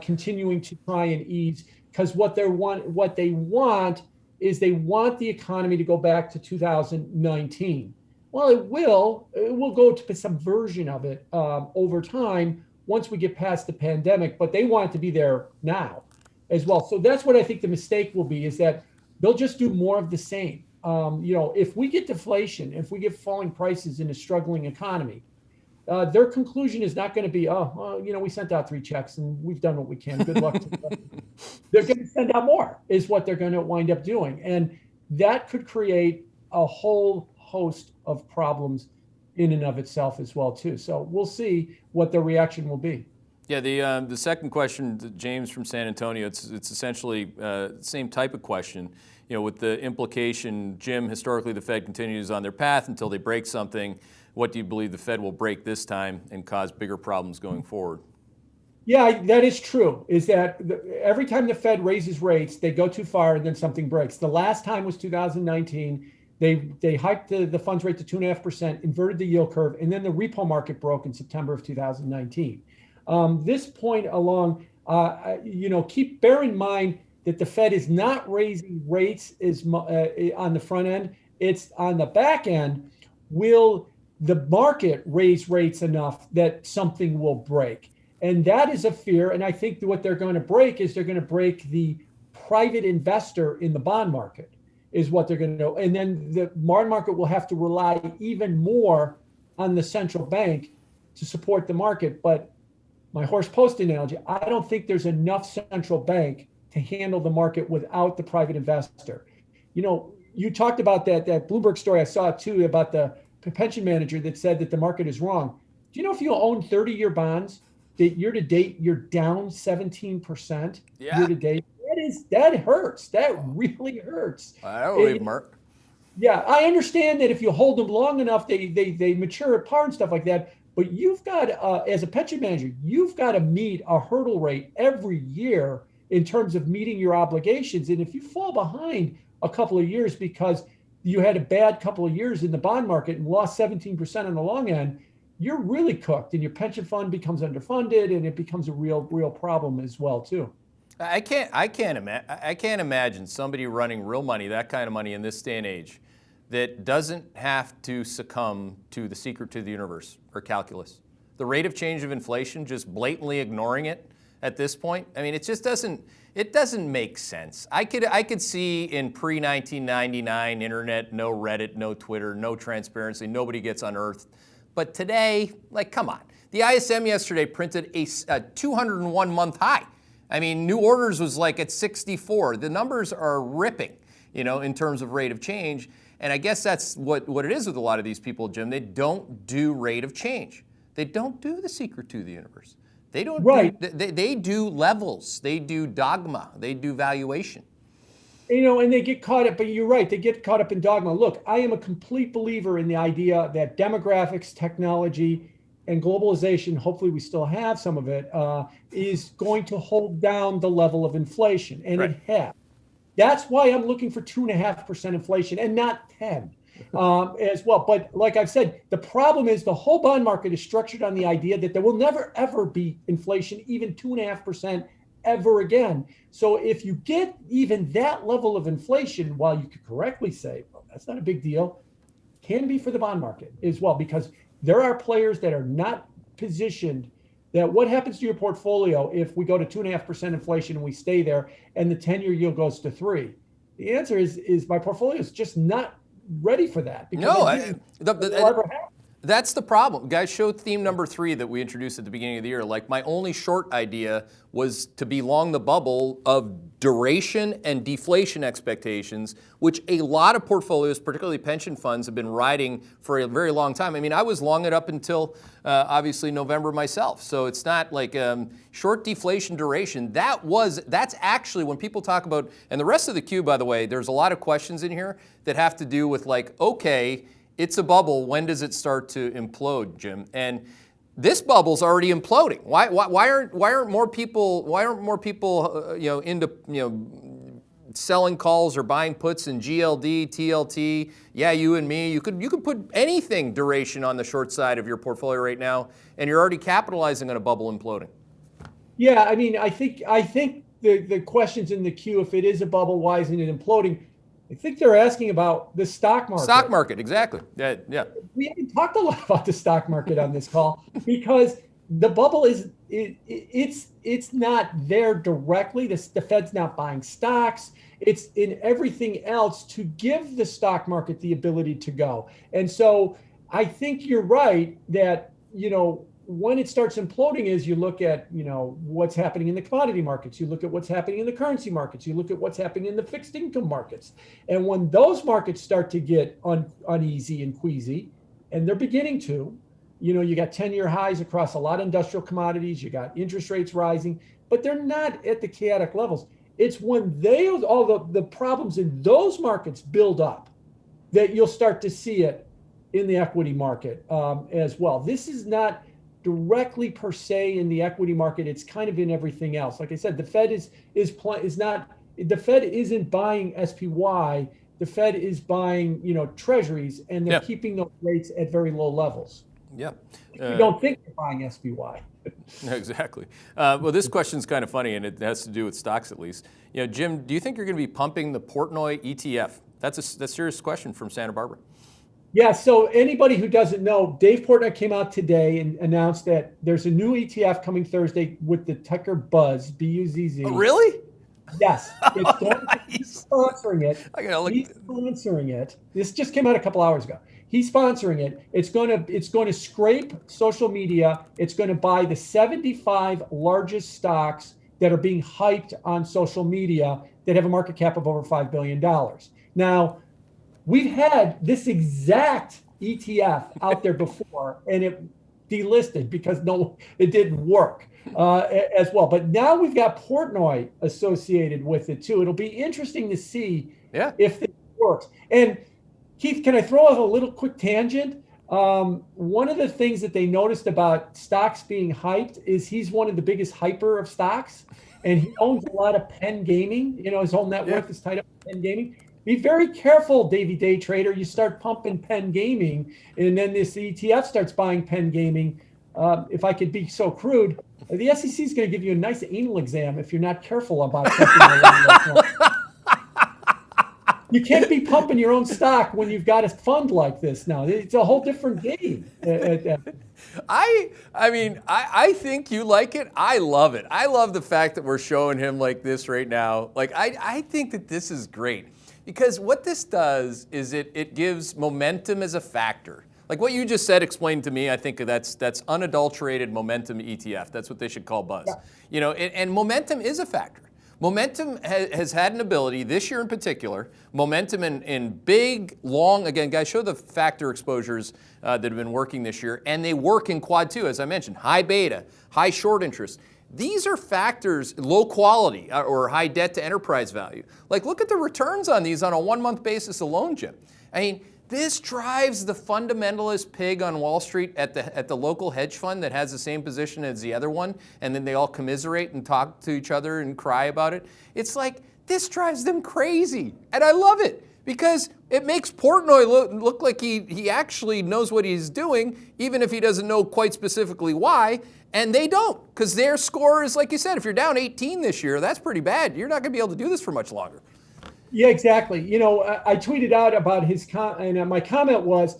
[SPEAKER 2] continuing to try and ease, because what they want is they want the economy to go back to 2019. Well, it will go to some version of it over time once we get past the pandemic, but they want it to be there now as well. So that's what I think the mistake will be, is that they'll just do more of the same. If we get deflation, if we get falling prices in a struggling economy, their conclusion is not going to be, we sent out 3 checks and we've done what we can. Good luck to them. They're going to send out more, is what they're going to wind up doing. And that could create a whole host of problems in and of itself as well too. So we'll see what the reaction will be.
[SPEAKER 1] Yeah, the second question, James from San Antonio, it's essentially the same type of question. With the implication, Jim, historically the Fed continues on their path until they break something. What do you believe the Fed will break this time and cause bigger problems going forward?
[SPEAKER 2] Yeah, that is true. Is that every time the Fed raises rates, they go too far and then something breaks. The last time was 2019. They hiked the funds rate to 2.5%, inverted the yield curve, and then the repo market broke in September of 2019. This point along, bear in mind that the Fed is not raising rates on the front end. It's on the back end. Will the market raise rates enough that something will break? And that is a fear. And I think what they're going to break is they're going to break the private investor in the bond market, is what they're going to do. And then the bond market will have to rely even more on the central bank to support the market. But my horse post analogy, I don't think there's enough central bank to handle the market without the private investor. You talked about that Bloomberg story. I saw it too, about the pension manager that said that the market is wrong. Do you know if you own 30-year bonds, that year to date, you're down 17% year to date? That hurts. That really hurts.
[SPEAKER 1] I don't believe Mark.
[SPEAKER 2] Yeah, I understand that if you hold them long enough, they mature at par and stuff like that. But you've got, as a pension manager, you've got to meet a hurdle rate every year in terms of meeting your obligations. And if you fall behind a couple of years because you had a bad couple of years in the bond market and lost 17% on the long end, you're really cooked, and your pension fund becomes underfunded, and it becomes a real problem as well too.
[SPEAKER 1] I can't imagine somebody running real money, that kind of money in this day and age, that doesn't have to succumb to the secret to the universe or calculus. The rate of change of inflation, just blatantly ignoring it at this point. I mean, it just doesn't make sense. I could see in pre-1999 internet, no Reddit, no Twitter, no transparency, nobody gets unearthed. But today, come on. The ISM yesterday printed a 201-month high. I mean, new orders was at 64. The numbers are ripping, in terms of rate of change. And I guess that's what it is with a lot of these people, Jim. They don't do rate of change. They don't do the secret to the universe. They don't.
[SPEAKER 2] Right.
[SPEAKER 1] They do levels. They do dogma. They do valuation.
[SPEAKER 2] And they get caught up, but you're right, they get caught up in dogma. Look, I am a complete believer in the idea that demographics, technology, and globalization, hopefully we still have some of it, is going to hold down the level of inflation, and it has. That's why I'm looking for 2.5% inflation and not 10 as well. But like I've said, the problem is the whole bond market is structured on the idea that there will never, ever be inflation, even 2.5% ever again. So if you get even that level of inflation, while you could correctly say, well, that's not a big deal, can be for the bond market as well, because there are players that are not positioned that what happens to your portfolio if we go to 2.5% inflation and we stay there and the 10-year yield goes to 3? The answer is my portfolio is just not ready for that.
[SPEAKER 1] That's the problem. Guys, show theme number 3 that we introduced at the beginning of the year. Like, my only short idea was to be long the bubble of duration and deflation expectations, which a lot of portfolios, particularly pension funds, have been riding for a very long time. I mean, I was long it up until obviously November myself. So it's not like short deflation duration. That's actually when people talk about, and the rest of the queue, by the way, there's a lot of questions in here that have to do with like, okay, it's a bubble. When does it start to implode, Jim? And this bubble's already imploding. Why aren't more people into selling calls or buying puts in GLD, TLT? Yeah, you and me. You could put anything duration on the short side of your portfolio right now, and you're already capitalizing on a bubble imploding.
[SPEAKER 2] Yeah, I mean, I think the questions in the queue, if it is a bubble, why isn't it imploding? I think they're asking about the stock market.
[SPEAKER 1] Stock market, exactly. Yeah.
[SPEAKER 2] We haven't talked a lot about the stock market on this call because the bubble it's not there directly. The Fed's not buying stocks. It's in everything else to give the stock market the ability to go. And so I think you're right that, when it starts imploding is you look at, what's happening in the commodity markets. You look at what's happening in the currency markets. You look at what's happening in the fixed income markets. And when those markets start to get uneasy and queasy, and they're beginning to, you got 10-year highs across a lot of industrial commodities. You got interest rates rising, but they're not at the chaotic levels. It's when all the problems in those markets build up that you'll start to see it in the equity market as well. This is not directly per se in the equity market. It's kind of in everything else. Like I said, the Fed the Fed isn't buying SPY. The Fed is buying, treasuries, and they're keeping those rates at very low levels.
[SPEAKER 1] Yeah.
[SPEAKER 2] You don't think they're buying SPY.
[SPEAKER 1] Exactly. Well, this question's kind of funny, and it has to do with stocks at least. Jim, do you think you're going to be pumping the Portnoy ETF? That's a serious question from Santa Barbara.
[SPEAKER 2] Yeah, so anybody who doesn't know, Dave Portnoy came out today and announced that there's a new ETF coming Thursday with the ticker BUZZ, B-U-Z-Z.
[SPEAKER 1] Oh, really?
[SPEAKER 2] Yes. It's going
[SPEAKER 1] nice.
[SPEAKER 2] He's sponsoring it. He's sponsoring it. This just came out a couple hours ago. He's sponsoring it. It's going to scrape social media. It's going to buy the 75 largest stocks that are being hyped on social media that have a market cap of over $5 billion. Now, we've had this exact ETF out there before, and it delisted because it didn't work as well. But now we've got Portnoy associated with it too. It'll be interesting to see if it works. And Keith, can I throw out a little quick tangent? One of the things that they noticed about stocks being hyped is he's one of the biggest hyper of stocks, and he owns a lot of Penn Gaming. His whole net worth is tied up in Penn Gaming. Be very careful, Davey Day Trader. You start pumping Penn Gaming, and then this ETF starts buying Penn Gaming. If I could be so crude, the SEC is going to give you a nice anal exam if you're not careful about something. You can't be pumping your own stock when you've got a fund like this now. It's a whole different game.
[SPEAKER 1] I think you like it. I love it. I love the fact that we're showing him like this right now. Like, I think that this is great. Because what this does is it gives momentum as a factor. Like what you just said explained to me, I think that's unadulterated momentum ETF. That's what they should call BUZZ. Yeah. And momentum is a factor. Momentum has had an ability, this year in particular, momentum in big, long, again, guys, show the factor exposures that have been working this year, and they work in quad 2, as I mentioned, high beta, high short interest. These are factors, low quality or high debt to enterprise value. Like, look at the returns on these on a 1-month basis alone, Jim. I mean, this drives the fundamentalist pig on Wall Street at the local hedge fund that has the same position as the other one, and then they all commiserate and talk to each other and cry about it. It's like, this drives them crazy, and I love it because it makes Portnoy look like he actually knows what he's doing, even if he doesn't know quite specifically why, and they don't, because their score is, like you said, if you're down 18 this year, that's pretty bad. You're not going to be able to do this for much longer.
[SPEAKER 2] Yeah, exactly. You know, I tweeted out about his and my comment was,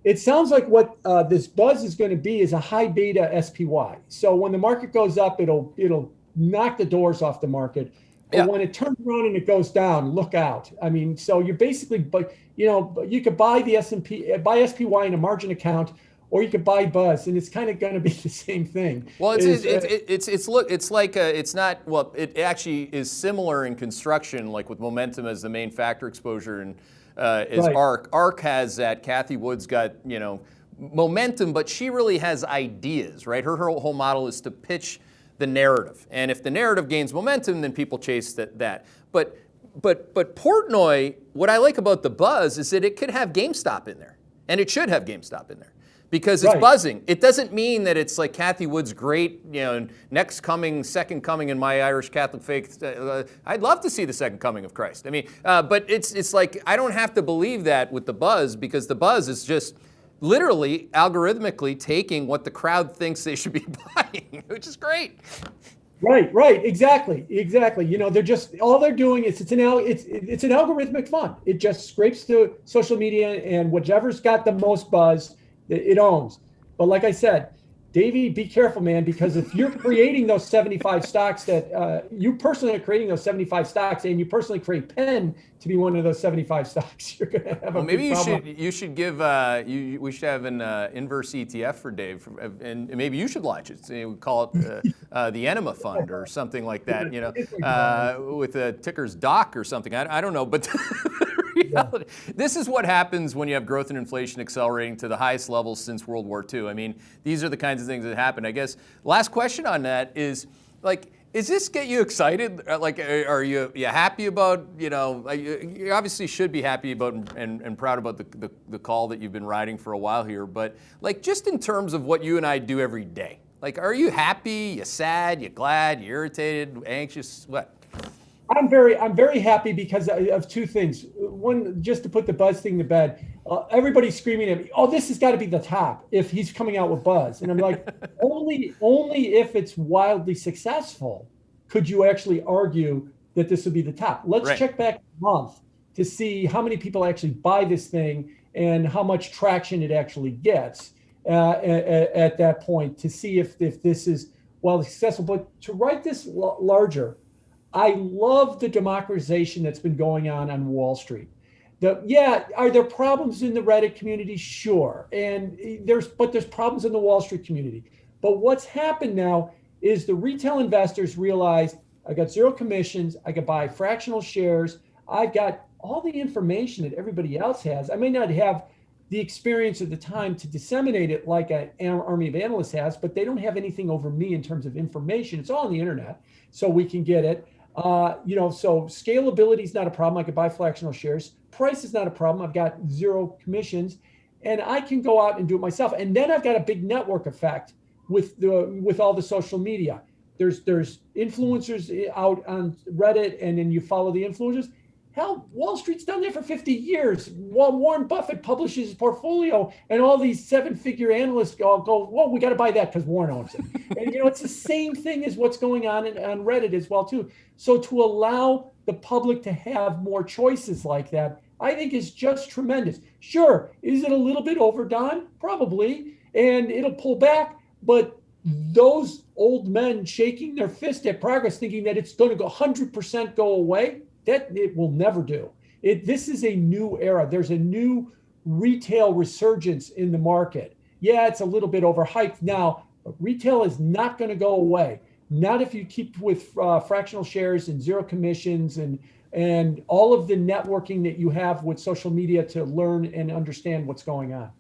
[SPEAKER 2] it sounds like what this buzz is going to be is a high beta SPY. So when the market goes up, it'll knock the doors off the market. But when it turns around and it goes down, look out. I mean, so you're basically, but you could buy the buy SPY in a margin account, or you could buy buzz, and it's kind of going to be the same thing.
[SPEAKER 1] Well, it's not, well, it actually is similar in construction, like with momentum as the main factor exposure, and as ARC. ARC has that. Kathy Wood's got, momentum, but she really has ideas, right? Her whole model is to pitch the narrative, and if the narrative gains momentum, then people chase that. But Portnoy, what I like about the buzz is that it could have GameStop in there, and it should have GameStop in there. Because it's buzzing. It doesn't mean that it's like Kathy Wood's great, next coming, second coming in my Irish Catholic faith. I'd love to see the second coming of Christ. I mean, but it's like I don't have to believe that with the buzz, because the buzz is just literally algorithmically taking what the crowd thinks they should be buying, which is great.
[SPEAKER 2] Right, exactly. They're just, all they're doing is it's an algorithmic fund. It just scrapes to social media, and whichever's got the most buzz, it owns. But like I said, Davey, be careful, man, because if you're creating those 75 stocks that you personally are creating those 75 stocks, and you personally create Penn to be one of those 75 stocks, you're going to have a big problem.
[SPEAKER 1] You should give we should have an inverse ETF for Dave, and maybe you should launch it. So we call it the Enema Fund or something like that. With the ticker's DOC or something. I don't know, but. Reality. This is what happens when you have growth and inflation accelerating to the highest levels since World War II. I mean, these are the kinds of things that happen. I guess last question on that is, like, does this get you excited? Like, are you happy about, you obviously should be happy about and proud about the call that you've been riding for a while here, but like just in terms of what you and I do every day, like, are you happy, you sad, you glad, you irritated, anxious, what?
[SPEAKER 2] I'm very happy because of two things. One, just to put the buzz thing to bed, everybody's screaming at me, oh, this has got to be the top if he's coming out with buzz. And I'm like, only if it's wildly successful could you actually argue that this would be the top. Let's check back a month to see how many people actually buy this thing and how much traction it actually gets at that point, to see if this is wildly successful. But to write this larger, I love the democratization that's been going on Wall Street. Are there problems in the Reddit community? Sure. And there's problems in the Wall Street community. But what's happened now is the retail investors realize, I got zero commissions, I could buy fractional shares, I've got all the information that everybody else has. I may not have the experience at the time to disseminate it like an army of analysts has, but they don't have anything over me in terms of information. It's all on the internet, so we can get it. So scalability is not a problem. I could buy fractional shares. Price is not a problem. I've got zero commissions, and I can go out and do it myself. And then I've got a big network effect with all the social media. There's influencers out on Reddit, and then you follow the influencers. Hell, Wall Street's done there for 50 years. While Warren Buffett publishes his portfolio, and all these 7-figure analysts go, well, we got to buy that because Warren owns it. And it's the same thing as what's going on Reddit as well too. So to allow the public to have more choices like that, I think is just tremendous. Sure, is it a little bit overdone? Probably, and it'll pull back. But those old men shaking their fist at progress, thinking that it's going to go 100% go away, that it will never do. This is a new era. There's a new retail resurgence in the market. Yeah, it's a little bit overhyped now, but retail is not going to go away. not if you keep with fractional shares and zero commissions and all of the networking that you have with social media to learn and understand what's going on.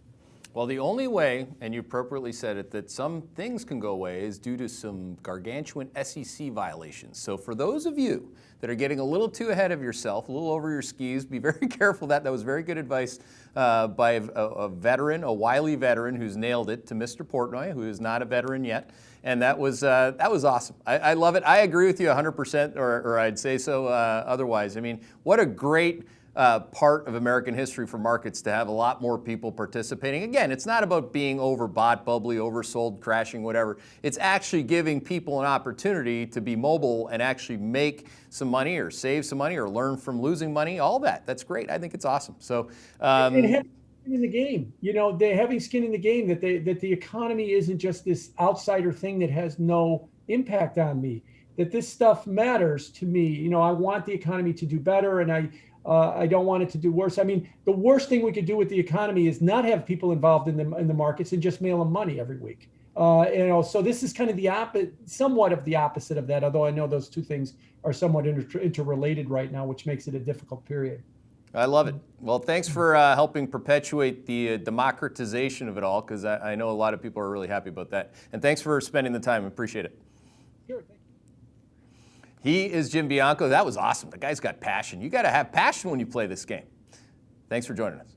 [SPEAKER 1] Well, the only way, and you appropriately said it, that some things can go away is due to some gargantuan SEC violations. So for those of you that are getting a little too ahead of yourself, a little over your skis, be very careful. That was very good advice by a veteran, a wily veteran who's nailed it to Mr. Portnoy, who is not a veteran yet. And that was awesome. I love it. I agree with you 100%, or I'd say so otherwise. I mean, what a great part of American history for markets to have a lot more people participating. Again, it's not about being overbought, bubbly, oversold, crashing, whatever. It's actually giving people an opportunity to be mobile and actually make some money or save some money or learn from losing money, all that. That's great. I think it's awesome. So,
[SPEAKER 2] and having skin in the game, they're having skin in the game, that the economy isn't just this outsider thing that has no impact on me, that this stuff matters to me. I want the economy to do better, and I don't want it to do worse. I mean, the worst thing we could do with the economy is not have people involved in the markets and just mail them money every week. So this is kind of somewhat of the opposite of that, although I know those two things are somewhat interrelated right now, which makes it a difficult period.
[SPEAKER 1] I love it. Well, thanks for helping perpetuate the democratization of it all, because I know a lot of people are really happy about that. And thanks for spending the time. I appreciate it.
[SPEAKER 2] Sure, thank you.
[SPEAKER 1] He is Jim Bianco. That was awesome. The guy's got passion. You got to have passion when you play this game. Thanks for joining us.